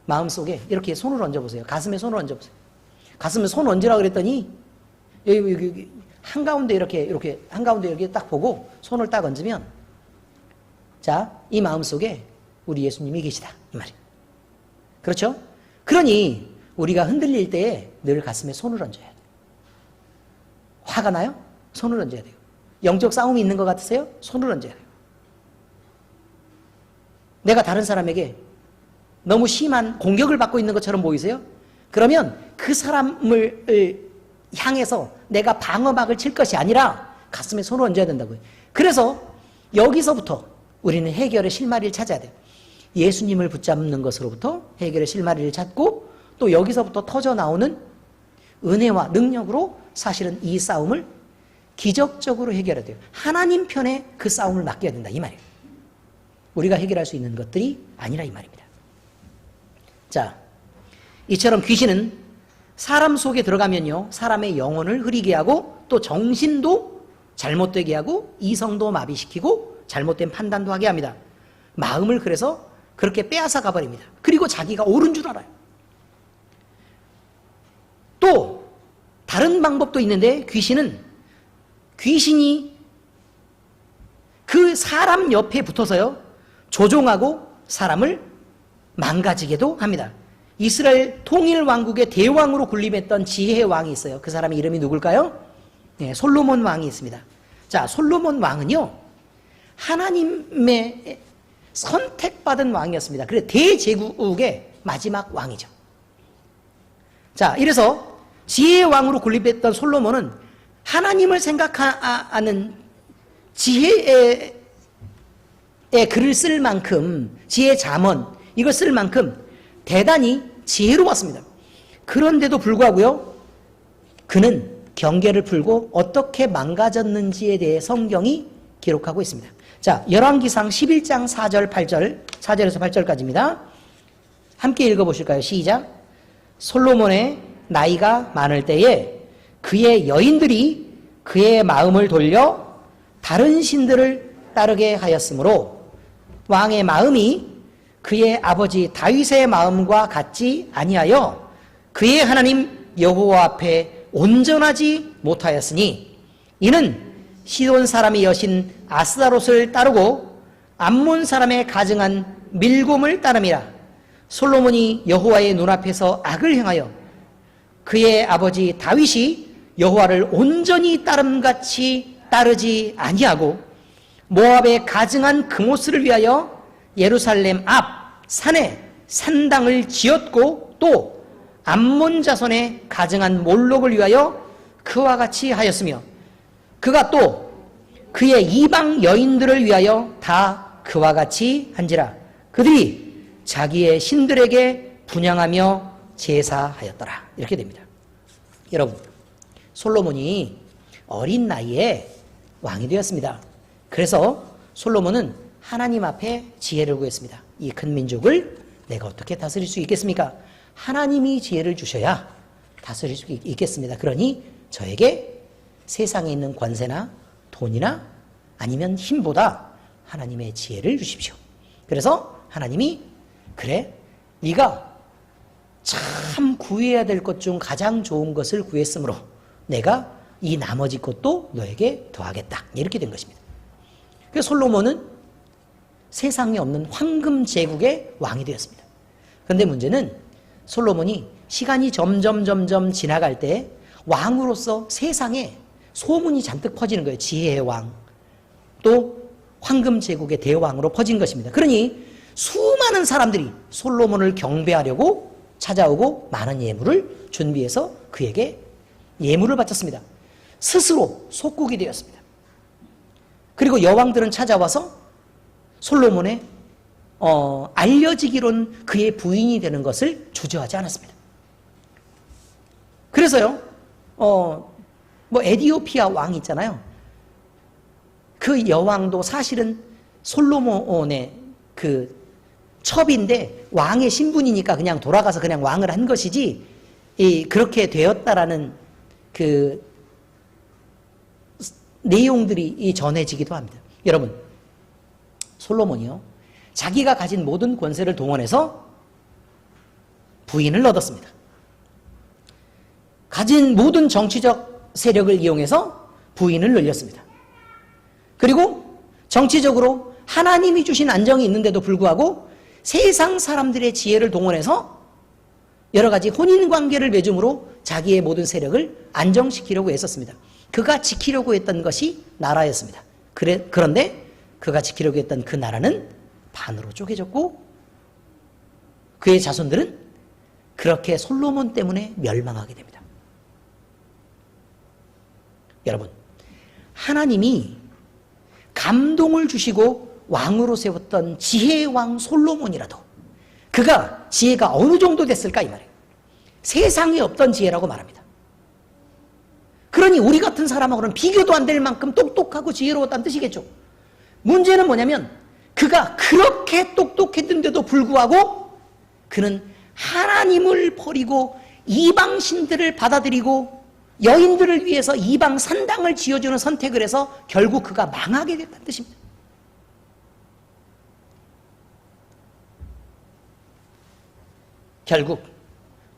마음속에 이렇게 손을 얹어보세요. 가슴에 손을 얹어보세요. 가슴에 손 얹으라 그랬더니 여기 한가운데 이렇게 한가운데 이렇게 딱 보고 손을 딱 얹으면 자, 이 마음속에 우리 예수님이 계시다 이 말이에요. 그렇죠? 그러니 우리가 흔들릴 때에 늘 가슴에 손을 얹어야 돼요. 화가 나요? 손을 얹어야 돼요. 영적 싸움이 있는 것 같으세요? 손을 얹어야 돼요. 내가 다른 사람에게 너무 심한 공격을 받고 있는 것처럼 보이세요? 그러면 그 사람을 향해서 내가 방어막을 칠 것이 아니라 가슴에 손을 얹어야 된다고요. 그래서 여기서부터 우리는 해결의 실마리를 찾아야 돼요. 예수님을 붙잡는 것으로부터 해결의 실마리를 찾고 또 여기서부터 터져 나오는 은혜와 능력으로 사실은 이 싸움을 기적적으로 해결해야 돼요. 하나님 편에 그 싸움을 맡겨야 된다 이 말이에요. 우리가 해결할 수 있는 것들이 아니라 이 말입니다. 자, 이처럼 귀신은 사람 속에 들어가면요 사람의 영혼을 흐리게 하고 또 정신도 잘못되게 하고 이성도 마비시키고 잘못된 판단도 하게 합니다. 마음을 그래서 그렇게 빼앗아 가버립니다. 그리고 자기가 옳은 줄 알아요. 또 다른 방법도 있는데 귀신이 그 사람 옆에 붙어서요 조종하고 사람을 망가지게도 합니다. 이스라엘 통일왕국의 대왕으로 군림했던 지혜의 왕이 있어요. 그 사람의 이름이 누굴까요? 네, 솔로몬 왕이 있습니다. 자, 솔로몬 왕은요 하나님의 선택받은 왕이었습니다. 그래서 대제국의 마지막 왕이죠. 자, 이래서 지혜의 왕으로 군림했던 솔로몬은 하나님을 생각하는 지혜의 글을 쓸 만큼, 지혜 잠언 이걸 쓸 만큼 대단히 지혜로웠습니다. 그런데도 불구하고요 그는 경계를 풀고 어떻게 망가졌는지에 대해 성경이 기록하고 있습니다. 자, 열왕기상 11장 4절 8절 4절에서 8절까지입니다. 함께 읽어보실까요? 시작. 솔로몬의 나이가 많을 때에 그의 여인들이 그의 마음을 돌려 다른 신들을 따르게 하였으므로 왕의 마음이 그의 아버지 다윗의 마음과 같지 아니하여 그의 하나님 여호와 앞에 온전하지 못하였으니 이는 시돈 사람의 여신 아스다롯을 따르고 암몬 사람의 가증한 밀곰을 따름이라. 솔로몬이 여호와의 눈앞에서 악을 행하여 그의 아버지 다윗이 여호와를 온전히 따름같이 따르지 아니하고 모압의 가증한 금오스를 위하여 예루살렘 앞 산에 산당을 지었고 또 암몬 자손의 가증한 몰록을 위하여 그와 같이 하였으며 그가 또 그의 이방 여인들을 위하여 다 그와 같이 한지라. 그들이 자기의 신들에게 분향하며 제사하였더라. 이렇게 됩니다. 여러분, 솔로몬이 어린 나이에 왕이 되었습니다. 그래서 솔로몬은 하나님 앞에 지혜를 구했습니다. 이 큰 민족을 내가 어떻게 다스릴 수 있겠습니까? 하나님이 지혜를 주셔야 다스릴 수 있겠습니다. 그러니 저에게 세상에 있는 권세나 돈이나 아니면 힘보다 하나님의 지혜를 주십시오. 그래서 하나님이 그래 네가 참 구해야 될 것 중 가장 좋은 것을 구했으므로 내가 이 나머지 것도 너에게 더하겠다. 이렇게 된 것입니다. 그래서 솔로몬은 세상에 없는 황금 제국의 왕이 되었습니다. 그런데 문제는 솔로몬이 시간이 점점 지나갈 때 왕으로서 세상에 소문이 잔뜩 퍼지는 거예요. 지혜의 왕, 또 황금 제국의 대왕으로 퍼진 것입니다. 그러니 수많은 사람들이 솔로몬을 경배하려고 찾아오고 많은 예물을 준비해서 그에게 예물을 바쳤습니다. 스스로 속국이 되었습니다. 그리고 여왕들은 찾아와서 솔로몬의 알려지기론 그의 부인이 되는 것을 주저하지 않았습니다. 그래서요, 에디오피아 왕 있잖아요. 그 여왕도 사실은 솔로몬의 그 첩인데 왕의 신분이니까 그냥 돌아가서 그냥 왕을 한 것이지, 그렇게 되었다라는 그 내용들이 전해지기도 합니다. 여러분, 솔로몬이요, 자기가 가진 모든 권세를 동원해서 부인을 얻었습니다. 가진 모든 정치적 세력을 이용해서 부인을 늘렸습니다. 그리고 정치적으로 하나님이 주신 안정이 있는데도 불구하고 세상 사람들의 지혜를 동원해서 여러 가지 혼인관계를 맺음으로 자기의 모든 세력을 안정시키려고 했었습니다. 그가 지키려고 했던 것이 나라였습니다. 그런데 그가 지키려고 했던 그 나라는 반으로 쪼개졌고 그의 자손들은 그렇게 솔로몬 때문에 멸망하게 됩니다. 여러분, 하나님이 감동을 주시고 왕으로 세웠던 지혜의 왕 솔로몬이라도 그가 지혜가 어느 정도 됐을까 이 말이에요. 세상에 없던 지혜라고 말합니다. 그러니 우리 같은 사람하고는 비교도 안 될 만큼 똑똑하고 지혜로웠다는 뜻이겠죠. 문제는 뭐냐면 그가 그렇게 똑똑했는데도 불구하고 그는 하나님을 버리고 이방신들을 받아들이고 여인들을 위해서 이방 산당을 지어주는 선택을 해서 결국 그가 망하게 됐다는 뜻입니다. 결국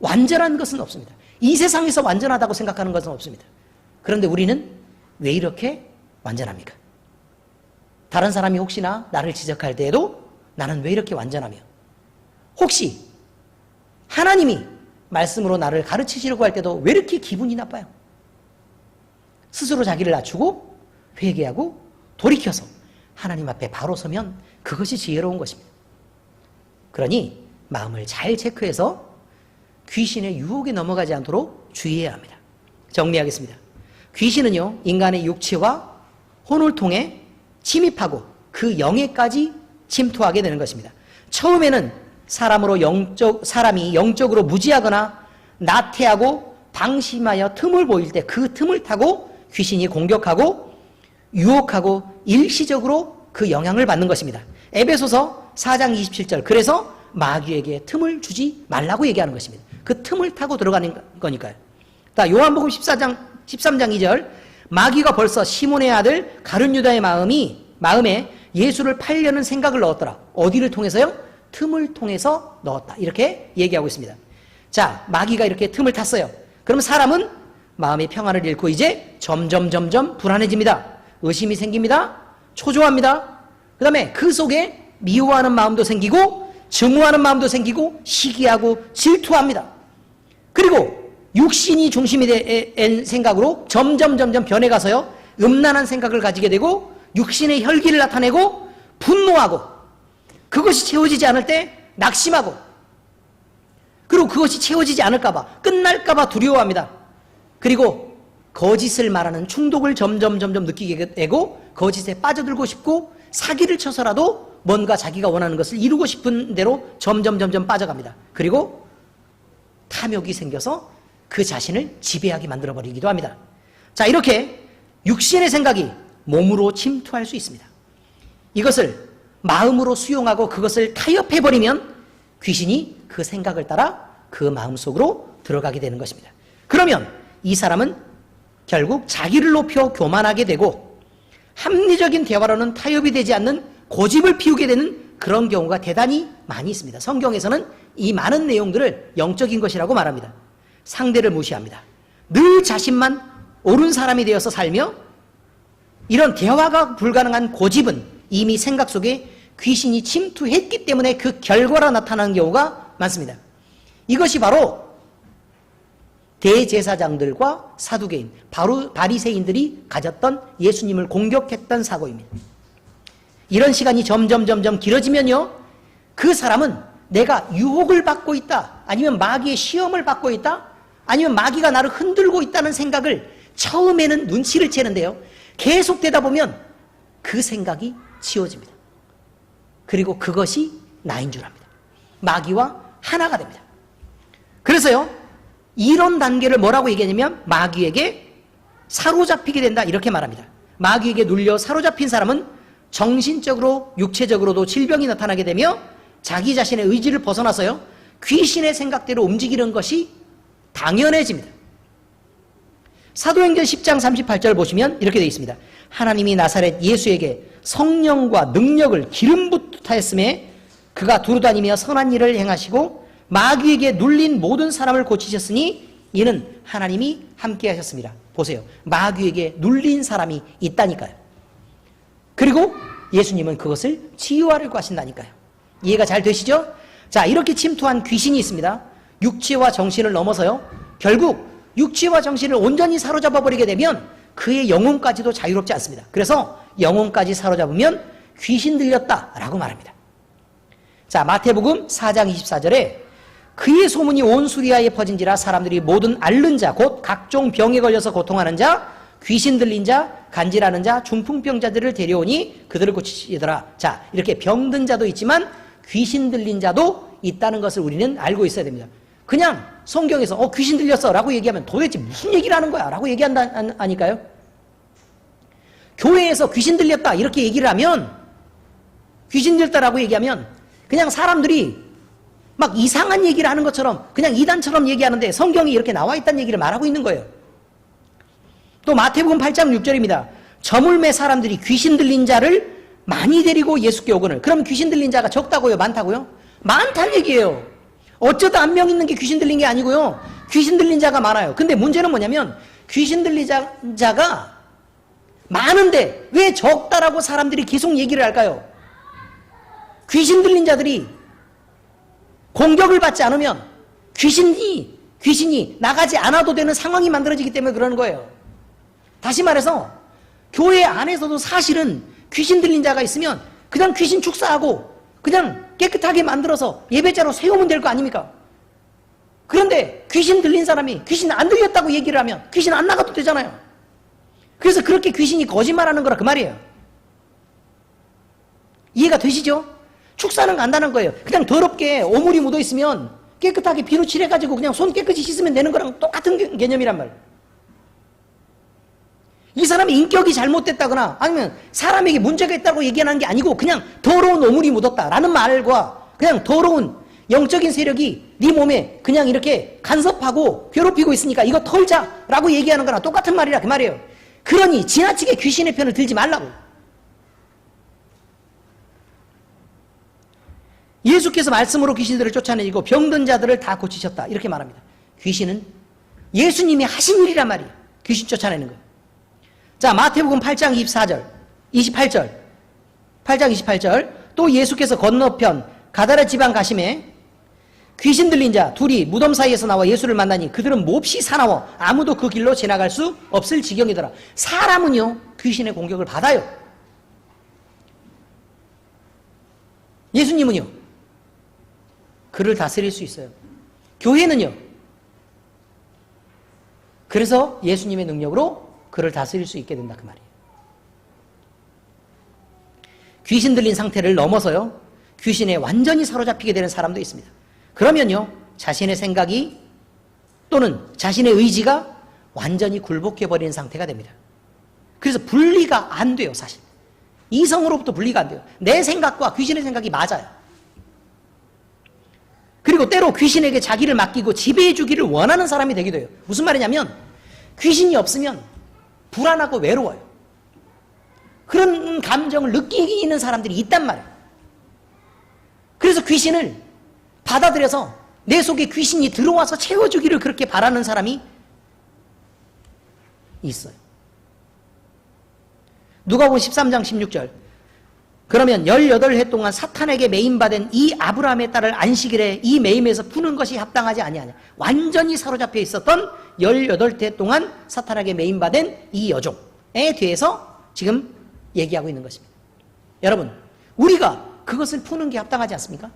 완전한 것은 없습니다. 이 세상에서 완전하다고 생각하는 것은 없습니다. 그런데 우리는 왜 이렇게 완전합니까? 다른 사람이 혹시나 나를 지적할 때에도 나는 왜 이렇게 완전하며, 혹시 하나님이 말씀으로 나를 가르치시려고 할 때도 왜 이렇게 기분이 나빠요? 스스로 자기를 낮추고 회개하고 돌이켜서 하나님 앞에 바로 서면 그것이 지혜로운 것입니다. 그러니 마음을 잘 체크해서 귀신의 유혹에 넘어가지 않도록 주의해야 합니다. 정리하겠습니다. 귀신은요, 인간의 육체와 혼을 통해 침입하고 그 영에까지 침투하게 되는 것입니다. 처음에는 사람이 영적으로 무지하거나 나태하고 방심하여 틈을 보일 때 그 틈을 타고 귀신이 공격하고 유혹하고 일시적으로 그 영향을 받는 것입니다. 에베소서 4장 27절, 그래서 마귀에게 틈을 주지 말라고 얘기하는 것입니다. 그 틈을 타고 들어가는 거니까요. 요한복음 13장 2절, 마귀가 벌써 시몬의 아들 가룟유다의 마음에 예수를 팔려는 생각을 넣었더라. 어디를 통해서요? 틈을 통해서 넣었다. 이렇게 얘기하고 있습니다. 자, 마귀가 이렇게 틈을 탔어요. 그럼 사람은 마음의 평안을 잃고 이제 점점 불안해집니다. 의심이 생깁니다. 초조합니다. 그 다음에 그 속에 미워하는 마음도 생기고 증오하는 마음도 생기고 시기하고 질투합니다. 그리고 육신이 중심이 된 생각으로 점점 변해가서요, 음란한 생각을 가지게 되고 육신의 혈기를 나타내고 분노하고, 그것이 채워지지 않을 때 낙심하고, 그리고 그것이 채워지지 않을까봐, 끝날까봐 두려워합니다. 그리고 거짓을 말하는 충동을 점점 느끼게 되고 거짓에 빠져들고 싶고 사기를 쳐서라도 뭔가 자기가 원하는 것을 이루고 싶은 대로 점점 빠져갑니다. 그리고 탐욕이 생겨서 그 자신을 지배하게 만들어버리기도 합니다. 자, 이렇게 육신의 생각이 몸으로 침투할 수 있습니다. 이것을 마음으로 수용하고 그것을 타협해버리면 귀신이 그 생각을 따라 그 마음속으로 들어가게 되는 것입니다. 그러면 이 사람은 결국 자기를 높여 교만하게 되고 합리적인 대화로는 타협이 되지 않는 고집을 피우게 되는 그런 경우가 대단히 많이 있습니다. 성경에서는 이 많은 내용들을 영적인 것이라고 말합니다. 상대를 무시합니다. 늘 자신만 옳은 사람이 되어서 살며 이런 대화가 불가능한 고집은 이미 생각 속에 귀신이 침투했기 때문에 그 결과로 나타나는 경우가 많습니다. 이것이 바로 대제사장들과 사두개인, 바로 바리새인들이 가졌던 예수님을 공격했던 사고입니다. 이런 시간이 점점 길어지면요, 그 사람은 내가 유혹을 받고 있다, 아니면 마귀의 시험을 받고 있다, 아니면 마귀가 나를 흔들고 있다는 생각을 처음에는 눈치를 채는데요, 계속 되다 보면 그 생각이 지워집니다. 그리고 그것이 나인 줄 압니다. 마귀와 하나가 됩니다. 그래서요, 이런 단계를 뭐라고 얘기하냐면 마귀에게 사로잡히게 된다, 이렇게 말합니다. 마귀에게 눌려 사로잡힌 사람은 정신적으로 육체적으로도 질병이 나타나게 되며 자기 자신의 의지를 벗어나서요, 귀신의 생각대로 움직이는 것이 당연해집니다. 사도행전 10장 38절 보시면 이렇게 되어 있습니다. 하나님이 나사렛 예수에게 성령과 능력을 기름 붓하였음에 그가 두루다니며 선한 일을 행하시고 마귀에게 눌린 모든 사람을 고치셨으니 이는 하나님이 함께 하셨습니다. 보세요. 마귀에게 눌린 사람이 있다니까요. 그리고 예수님은 그것을 치유하려고 하신다니까요. 이해가 잘 되시죠? 자, 이렇게 침투한 귀신이 있습니다. 육체와 정신을 넘어서요, 결국 육체와 정신을 온전히 사로잡아 버리게 되면 그의 영혼까지도 자유롭지 않습니다. 그래서 영혼까지 사로잡으면 귀신 들렸다라고 말합니다. 자, 마태복음 4장 24절에 그의 소문이 온 수리아에 퍼진지라 사람들이 모든 앓는 자, 곧 각종 병에 걸려서 고통하는 자, 귀신 들린 자, 간질하는 자, 중풍병자들을 데려오니 그들을 고치시더라. 자, 이렇게 병든 자도 있지만 귀신 들린 자도 있다는 것을 우리는 알고 있어야 됩니다. 그냥 성경에서 귀신 들렸어 라고 얘기하면 도대체 무슨 얘기를 하는 거야 라고 얘기한다니까요. 교회에서 귀신 들렸다 이렇게 얘기를 하면, 귀신 들렸다라고 얘기하면 그냥 사람들이 막 이상한 얘기를 하는 것처럼 그냥 이단처럼 얘기하는데 성경이 이렇게 나와 있다는 얘기를 말하고 있는 거예요. 또 마태복음 8장 6절입니다. 저물매 사람들이 귀신 들린 자를 많이 데리고 예수께 오거늘. 그럼 귀신 들린 자가 적다고요? 많다고요? 많다는 얘기예요. 어쩌다 한 명 있는 게 귀신 들린 게 아니고요, 귀신 들린 자가 많아요. 근데 문제는 뭐냐면 귀신 들린 자가 많은데 왜 적다라고 사람들이 계속 얘기를 할까요? 귀신 들린 자들이 공격을 받지 않으면 귀신이 나가지 않아도 되는 상황이 만들어지기 때문에 그러는 거예요. 다시 말해서 교회 안에서도 사실은 귀신 들린 자가 있으면 그냥 귀신 축사하고 그냥 깨끗하게 만들어서 예배자로 세우면 될 거 아닙니까? 그런데 귀신 들린 사람이 귀신 안 들렸다고 얘기를 하면 귀신 안 나가도 되잖아요. 그래서 그렇게 귀신이 거짓말하는 거라 그 말이에요. 이해가 되시죠? 축사는 간단한 거예요. 그냥 더럽게 오물이 묻어 있으면 깨끗하게 비누 칠해가지고 그냥 손 깨끗이 씻으면 되는 거랑 똑같은 개념이란 말이에요. 이 사람이 인격이 잘못됐다거나 아니면 사람에게 문제가 있다고 얘기하는 게 아니고 그냥 더러운 오물이 묻었다라는 말과 그냥 더러운 영적인 세력이 네 몸에 그냥 이렇게 간섭하고 괴롭히고 있으니까 이거 털자라고 얘기하는 거랑 똑같은 말이라 그 말이에요. 그러니 지나치게 귀신의 편을 들지 말라고. 예수께서 말씀으로 귀신들을 쫓아내고 병든 자들을 다 고치셨다 이렇게 말합니다. 귀신은 예수님이 하신 일이란 말이에요. 귀신 쫓아내는 거예요. 자, 마태복음 8장 28절 또 예수께서 건너편 가다라 지방 가심에 귀신 들린 자 둘이 무덤 사이에서 나와 예수를 만나니 그들은 몹시 사나워 아무도 그 길로 지나갈 수 없을 지경이더라. 사람은요 귀신의 공격을 받아요. 예수님은요 그를 다스릴 수 있어요. 교회는요 그래서 예수님의 능력으로 그를 다스릴 수 있게 된다 그 말이에요. 귀신 들린 상태를 넘어서요 귀신에 완전히 사로잡히게 되는 사람도 있습니다. 그러면요 자신의 생각이 또는 자신의 의지가 완전히 굴복해버리는 상태가 됩니다. 그래서 분리가 안 돼요. 사실 이성으로부터 분리가 안 돼요. 내 생각과 귀신의 생각이 맞아요. 그리고 때로 귀신에게 자기를 맡기고 지배해 주기를 원하는 사람이 되기도 해요. 무슨 말이냐면 귀신이 없으면 불안하고 외로워요. 그런 감정을 느끼는 사람들이 있단 말이에요. 그래서 귀신을 받아들여서 내 속에 귀신이 들어와서 채워주기를 그렇게 바라는 사람이 있어요. 누가복음 13장 16절. 그러면 18해 동안 사탄에게 매임받은 이 아브라함의 딸을 안식일에 이 매임에서 푸는 것이 합당하지 아니하냐. 완전히 사로잡혀 있었던 18해 동안 사탄에게 매임받은 이 여종에 대해서 지금 얘기하고 있는 것입니다. 여러분, 우리가 그것을 푸는 게 합당하지 않습니까?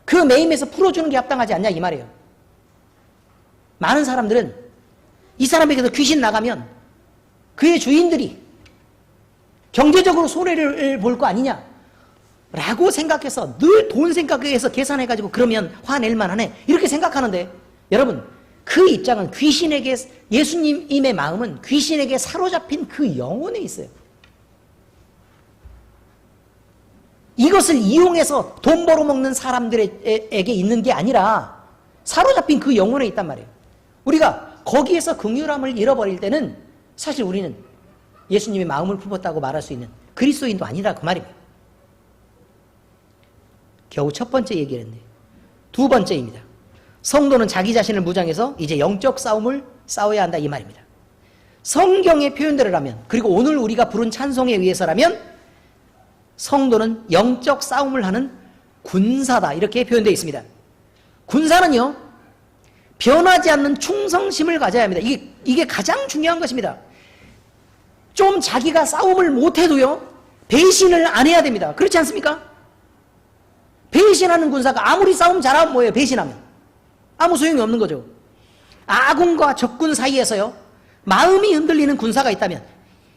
그 매임에서 풀어주는 게 합당하지 않냐 이 말이에요. 많은 사람들은 이 사람에게서 귀신 나가면 그의 주인들이 경제적으로 손해를 볼 거 아니냐 라고 생각해서 늘 돈 생각해서 계산해가지고 그러면 화낼만 하네 이렇게 생각하는데, 여러분 그 입장은 귀신에게, 예수님의 마음은 귀신에게 사로잡힌 그 영혼에 있어요. 이것을 이용해서 돈 벌어먹는 사람들에게 있는 게 아니라 사로잡힌 그 영혼에 있단 말이에요. 우리가 거기에서 긍휼함을 잃어버릴 때는 사실 우리는 예수님의 마음을 품었다고 말할 수 있는 그리스도인도 아니라 그 말입니다. 겨우 첫 번째 얘기를 했네요. 두 번째입니다. 성도는 자기 자신을 무장해서 이제 영적 싸움을 싸워야 한다 이 말입니다. 성경의 표현대로라면, 그리고 오늘 우리가 부른 찬송에 의해서라면 성도는 영적 싸움을 하는 군사다 이렇게 표현되어 있습니다. 군사는요, 변하지 않는 충성심을 가져야 합니다. 이게 가장 중요한 것입니다. 좀 자기가 싸움을 못해도요, 배신을 안 해야 됩니다. 그렇지 않습니까? 배신하는 군사가 아무리 싸움 잘하면 뭐예요? 배신하면 아무 소용이 없는 거죠. 아군과 적군 사이에서요, 마음이 흔들리는 군사가 있다면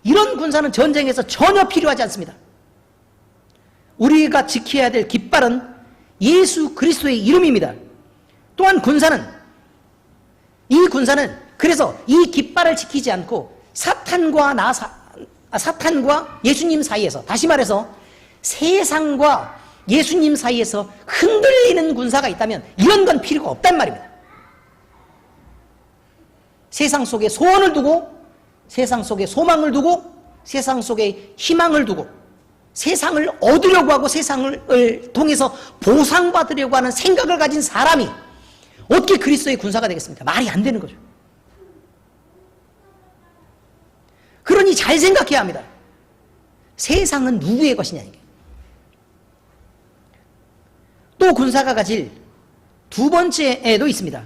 이런 군사는 전쟁에서 전혀 필요하지 않습니다. 우리가 지켜야 될 깃발은 예수 그리스도의 이름입니다. 또한 이 군사는 그래서 이 깃발을 지키지 않고 사탄과 예수님 사이에서, 다시 말해서 세상과 예수님 사이에서 흔들리는 군사가 있다면 이런 건 필요가 없단 말입니다. 세상 속에 소원을 두고, 세상 속에 소망을 두고, 세상 속에 희망을 두고, 세상을 얻으려고 하고 세상을 통해서 보상받으려고 하는 생각을 가진 사람이 어떻게 그리스도의 군사가 되겠습니까? 말이 안 되는 거죠. 그러니 잘 생각해야 합니다. 세상은 누구의 것이냐 이게. 또 군사가 가질 두 번째에도 있습니다.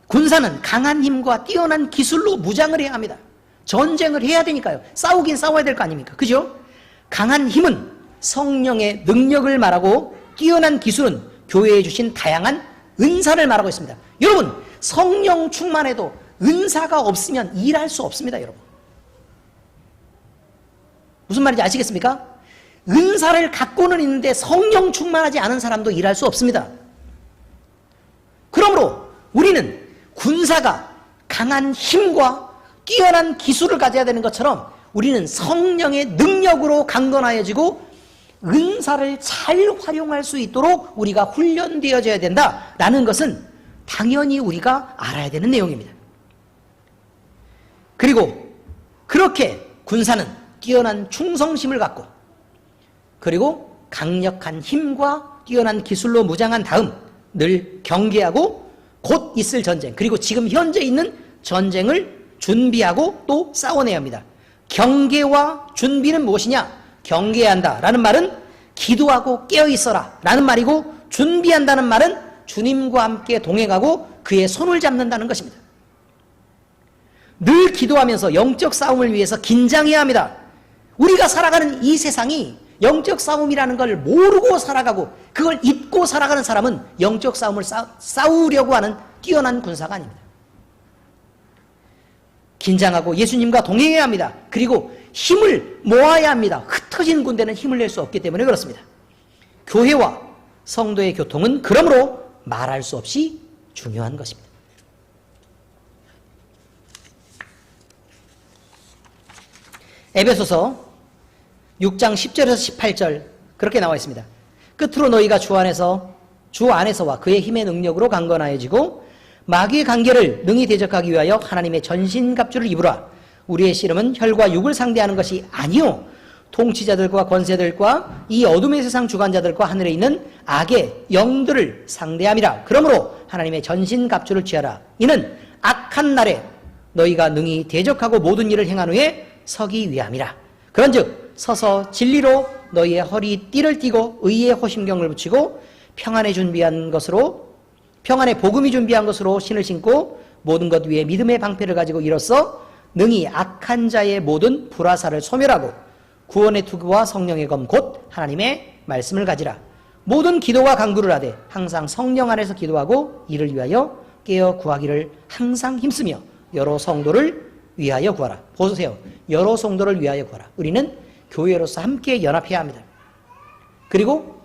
군사는 강한 힘과 뛰어난 기술로 무장을 해야 합니다. 전쟁을 해야 되니까요. 싸우긴 싸워야 될 거 아닙니까? 그죠? 강한 힘은 성령의 능력을 말하고, 뛰어난 기술은 교회에 주신 다양한 은사를 말하고 있습니다. 여러분, 성령 충만해도 은사가 없으면 일할 수 없습니다. 여러분, 무슨 말인지 아시겠습니까? 은사를 갖고는 있는데 성령 충만하지 않은 사람도 일할 수 없습니다. 그러므로 우리는 군사가 강한 힘과 뛰어난 기술을 가져야 되는 것처럼 우리는 성령의 능력으로 강건하여지고 은사를 잘 활용할 수 있도록 우리가 훈련되어져야 된다라는 것은 당연히 우리가 알아야 되는 내용입니다. 그리고 그렇게 군사는 뛰어난 충성심을 갖고, 그리고 강력한 힘과 뛰어난 기술로 무장한 다음 늘 경계하고 곧 있을 전쟁, 그리고 지금 현재 있는 전쟁을 준비하고 또 싸워내야 합니다. 경계와 준비는 무엇이냐? 경계한다 라는 말은 기도하고 깨어있어라 라는 말이고, 준비한다는 말은 주님과 함께 동행하고 그의 손을 잡는다는 것입니다. 늘 기도하면서 영적 싸움을 위해서 긴장해야 합니다. 우리가 살아가는 이 세상이 영적 싸움이라는 걸 모르고 살아가고 그걸 잊고 살아가는 사람은 영적 싸움을 싸우려고 하는 뛰어난 군사가 아닙니다. 긴장하고 예수님과 동행해야 합니다. 그리고 힘을 모아야 합니다. 흩어진 군대는 힘을 낼 수 없기 때문에 그렇습니다. 교회와 성도의 교통은 그러므로 말할 수 없이 중요한 것입니다. 에베소서 6장 10절에서 18절 그렇게 나와 있습니다. 끝으로 너희가 주 안에서와 그의 힘의 능력으로 강건하여지고 마귀의 관계를 능히 대적하기 위하여 하나님의 전신갑주를 입으라. 우리의 씨름은 혈과 육을 상대하는 것이 아니요 통치자들과 권세들과 이 어둠의 세상 주관자들과 하늘에 있는 악의 영들을 상대함이라. 그러므로 하나님의 전신갑주를 취하라. 이는 악한 날에 너희가 능히 대적하고 모든 일을 행한 후에 서기 위함이라. 그런즉 서서 진리로 너희의 허리띠를 띠고 의의 호심경을 붙이고 평안의 복음이 준비한 것으로 신을 신고 모든 것 위에 믿음의 방패를 가지고 이로써 능히 악한 자의 모든 불화살을 소멸하고 구원의 투구와 성령의 검 곧 하나님의 말씀을 가지라. 모든 기도와 간구를 하되 항상 성령 안에서 기도하고 이를 위하여 깨어 구하기를 항상 힘쓰며 여러 성도를 위하여 구하라. 보세요. 여러 성도를 위하여 구하라. 우리는 교회로서 함께 연합해야 합니다. 그리고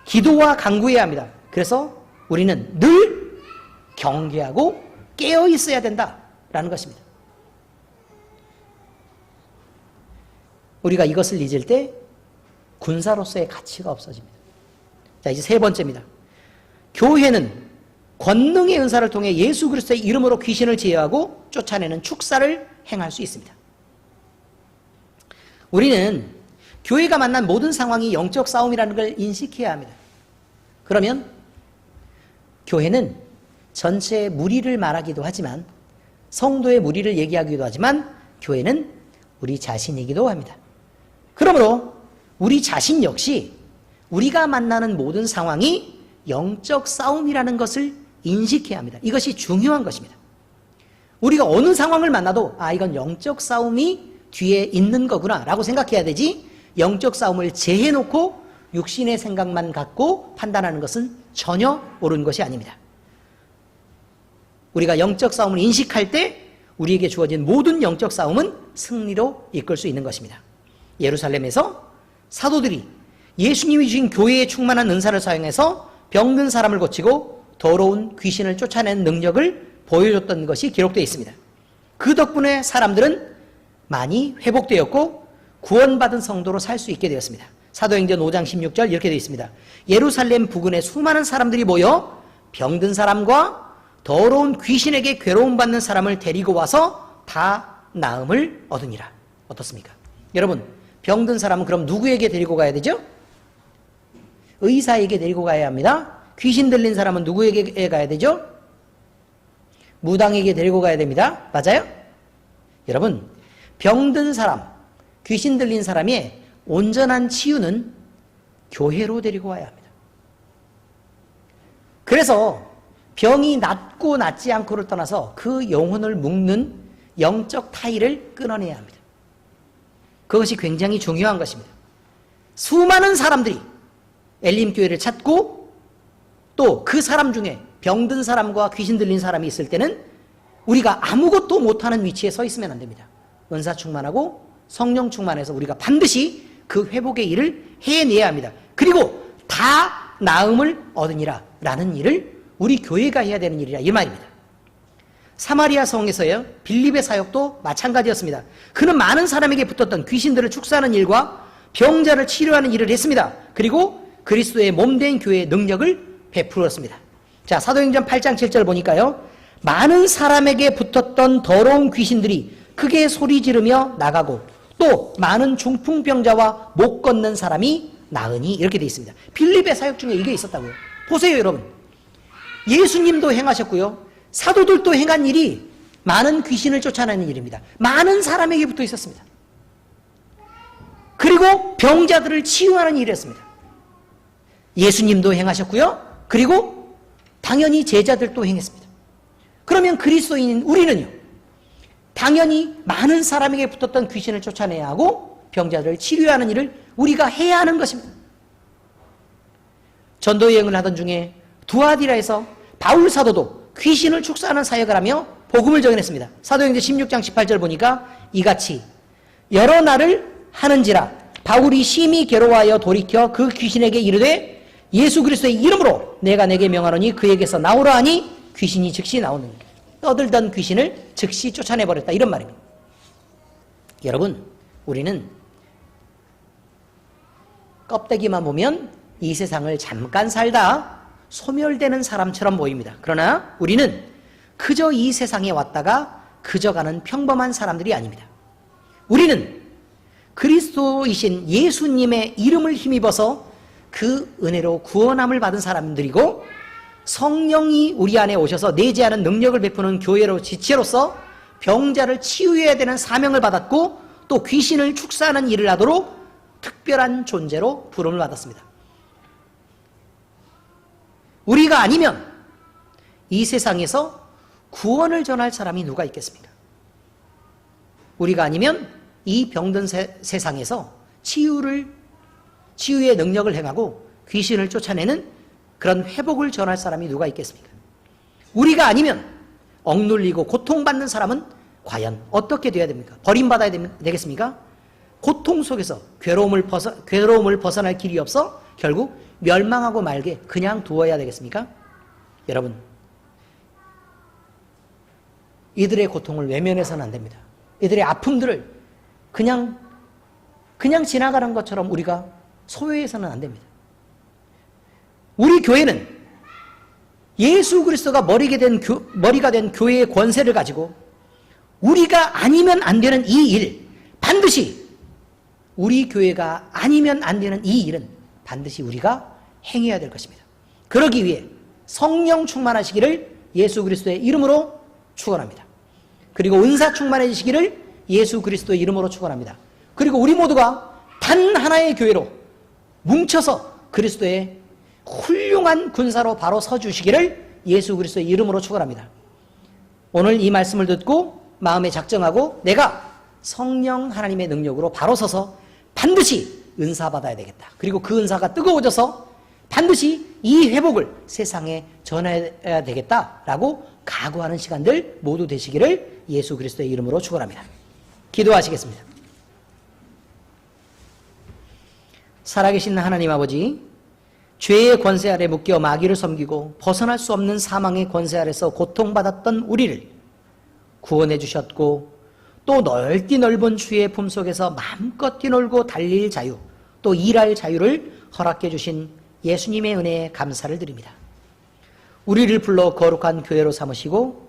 기도와 간구해야 합니다. 그래서 우리는 늘 경계하고 깨어 있어야 된다라는 것입니다. 우리가 이것을 잊을 때 군사로서의 가치가 없어집니다. 자, 이제 세 번째입니다. 교회는 권능의 은사를 통해 예수 그리스도의 이름으로 귀신을 제어하고 쫓아내는 축사를 행할 수 있습니다. 우리는 교회가 만난 모든 상황이 영적 싸움이라는 걸 인식해야 합니다. 그러면 교회는 전체의 무리를 말하기도 하지만 성도의 무리를 얘기하기도 하지만 교회는 우리 자신이기도 합니다. 그러므로 우리 자신 역시 우리가 만나는 모든 상황이 영적 싸움이라는 것을 인식해야 합니다. 이것이 중요한 것입니다. 우리가 어느 상황을 만나도 이건 영적 싸움이 뒤에 있는 거구나 라고 생각해야 되지, 영적 싸움을 제해놓고 육신의 생각만 갖고 판단하는 것은 전혀 옳은 것이 아닙니다. 우리가 영적 싸움을 인식할 때 우리에게 주어진 모든 영적 싸움은 승리로 이끌 수 있는 것입니다. 예루살렘에서 사도들이 예수님이 주신 교회에 충만한 은사를 사용해서 병든 사람을 고치고 더러운 귀신을 쫓아내는 능력을 보여줬던 것이 기록되어 있습니다. 그 덕분에 사람들은 많이 회복되었고 구원받은 성도로 살 수 있게 되었습니다. 사도행전 5장 16절 이렇게 되어 있습니다. 예루살렘 부근에 수많은 사람들이 모여 병든 사람과 더러운 귀신에게 괴로움받는 사람을 데리고 와서 다 나음을 얻으니라. 어떻습니까? 여러분, 병든 사람은 그럼 누구에게 데리고 가야 되죠? 의사에게 데리고 가야 합니다. 귀신 들린 사람은 누구에게 가야 되죠? 무당에게 데리고 가야 됩니다. 맞아요? 여러분, 병든 사람, 귀신 들린 사람의 온전한 치유는 교회로 데리고 와야 합니다. 그래서 병이 낫고 낫지 않고를 떠나서 그 영혼을 묶는 영적 타이를 끊어내야 합니다. 그것이 굉장히 중요한 것입니다. 수많은 사람들이 엘림교회를 찾고 또 그 사람 중에 병든 사람과 귀신 들린 사람이 있을 때는 우리가 아무것도 못하는 위치에 서 있으면 안 됩니다. 은사 충만하고 성령 충만해서 우리가 반드시 그 회복의 일을 해내야 합니다. 그리고 다 나음을 얻으니라 라는 일을 우리 교회가 해야 되는 일이라 이 말입니다. 사마리아 성에서요, 빌립의 사역도 마찬가지였습니다. 그는 많은 사람에게 붙었던 귀신들을 축사하는 일과 병자를 치료하는 일을 했습니다. 그리고 그리스도의 몸된 교회의 능력을 베풀었습니다. 자, 사도행전 8장 7절 보니까요, 많은 사람에게 붙었던 더러운 귀신들이 크게 소리 지르며 나가고 또 많은 중풍병자와 못 걷는 사람이 나으니 이렇게 되어 있습니다. 빌립의 사역 중에 이게 있었다고요. 보세요, 여러분. 예수님도 행하셨고요, 사도들도 행한 일이 많은 귀신을 쫓아내는 일입니다. 많은 사람에게 붙어 있었습니다. 그리고 병자들을 치유하는 일이었습니다. 예수님도 행하셨고요, 그리고 당연히 제자들도 행했습니다. 그러면 그리스도인인 우리는요, 당연히 많은 사람에게 붙었던 귀신을 쫓아내야 하고 병자들을 치료하는 일을 우리가 해야 하는 것입니다. 전도 여행을 하던 중에 두아디라에서 바울 사도도 귀신을 축사하는 사역을 하며 복음을 전했습니다. 사도행전 16장 18절 보니까 이같이 여러 날을 하는지라 바울이 심히 괴로워하여 돌이켜 그 귀신에게 이르되 예수 그리스도의 이름으로 내가 내게 명하노니 그에게서 나오라 하니 귀신이 즉시 나오느니라. 떠들던 귀신을 즉시 쫓아내버렸다, 이런 말입니다. 여러분, 우리는 껍데기만 보면 이 세상을 잠깐 살다 소멸되는 사람처럼 보입니다. 그러나 우리는 그저 이 세상에 왔다가 그저 가는 평범한 사람들이 아닙니다. 우리는 그리스도이신 예수님의 이름을 힘입어서 그 은혜로 구원함을 받은 사람들이고, 성령이 우리 안에 오셔서 내재하는 능력을 베푸는 교회로 지체로서 병자를 치유해야 되는 사명을 받았고, 또 귀신을 축사하는 일을 하도록 특별한 존재로 부름을 받았습니다. 우리가 아니면 이 세상에서 구원을 전할 사람이 누가 있겠습니까? 우리가 아니면 이 병든 세상에서 치유의 능력을 행하고 귀신을 쫓아내는 그런 회복을 전할 사람이 누가 있겠습니까? 우리가 아니면 억눌리고 고통받는 사람은 과연 어떻게 되어야 됩니까? 버림받아야 되겠습니까? 고통 속에서 괴로움을 벗어날 길이 없어 결국 멸망하고 말게 그냥 두어야 되겠습니까? 여러분, 이들의 고통을 외면해서는 안 됩니다. 이들의 아픔들을 그냥 지나가는 것처럼 우리가 소외해서는 안 됩니다. 우리 교회는 예수 그리스도가 머리가 된 교회의 권세를 가지고 우리가 아니면 안 되는 이 일, 반드시 우리 교회가 아니면 안 되는 이 일은 반드시 우리가 행해야 될 것입니다. 그러기 위해 성령 충만하시기를 예수 그리스도의 이름으로 축원합니다. 그리고 은사 충만해지시기를 예수 그리스도의 이름으로 축원합니다. 그리고 우리 모두가 단 하나의 교회로 뭉쳐서 그리스도의 훌륭한 군사로 바로 서주시기를 예수 그리스도의 이름으로 축원합니다. 오늘 이 말씀을 듣고 마음에 작정하고 내가 성령 하나님의 능력으로 바로 서서 반드시 은사 받아야 되겠다. 그리고 그 은사가 뜨거워져서 반드시 이 회복을 세상에 전해야 되겠다라고 각오하는 시간들 모두 되시기를 예수 그리스도의 이름으로 축원합니다. 기도하시겠습니다. 살아계신 하나님 아버지, 죄의 권세 아래 묶여 마귀를 섬기고 벗어날 수 없는 사망의 권세 아래서 고통받았던 우리를 구원해 주셨고, 또 넓은 주의 품속에서 마음껏 뛰놀고 달릴 자유, 또 일할 자유를 허락해 주신 예수님의 은혜에 감사를 드립니다. 우리를 불러 거룩한 교회로 삼으시고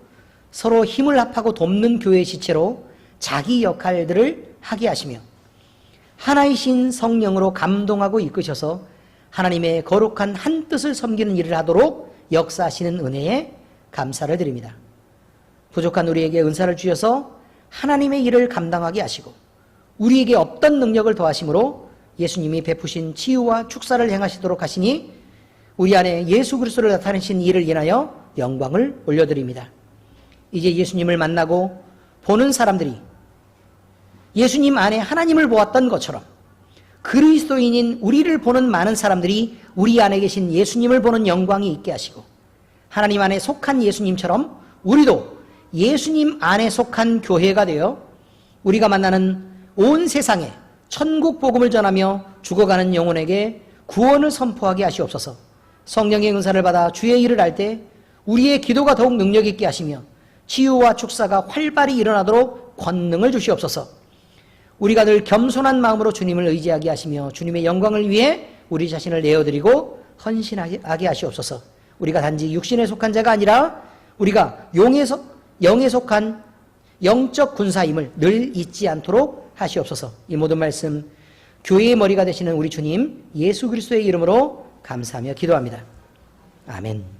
서로 힘을 합하고 돕는 교회의 지체로 자기 역할들을 하게 하시며 하나이신 성령으로 감동하고 이끄셔서 하나님의 거룩한 한 뜻을 섬기는 일을 하도록 역사하시는 은혜에 감사를 드립니다. 부족한 우리에게 은사를 주셔서 하나님의 일을 감당하게 하시고 우리에게 없던 능력을 더하심으로 예수님이 베푸신 치유와 축사를 행하시도록 하시니 우리 안에 예수 그리스도를 나타내신 일을 인하여 영광을 올려드립니다. 이제 예수님을 만나고 보는 사람들이 예수님 안에 하나님을 보았던 것처럼 그리스도인인 우리를 보는 많은 사람들이 우리 안에 계신 예수님을 보는 영광이 있게 하시고, 하나님 안에 속한 예수님처럼 우리도 예수님 안에 속한 교회가 되어 우리가 만나는 온 세상에 천국 복음을 전하며 죽어가는 영혼에게 구원을 선포하게 하시옵소서. 성령의 은사를 받아 주의 일을 할 때 우리의 기도가 더욱 능력 있게 하시며 치유와 축사가 활발히 일어나도록 권능을 주시옵소서. 우리가 늘 겸손한 마음으로 주님을 의지하게 하시며 주님의 영광을 위해 우리 자신을 내어드리고 헌신하게 하시옵소서. 우리가 단지 육신에 속한 자가 아니라 우리가 영에 속한 영적 군사임을 늘 잊지 않도록 하시옵소서. 이 모든 말씀 교회의 머리가 되시는 우리 주님 예수 그리스도의 이름으로 감사하며 기도합니다. 아멘.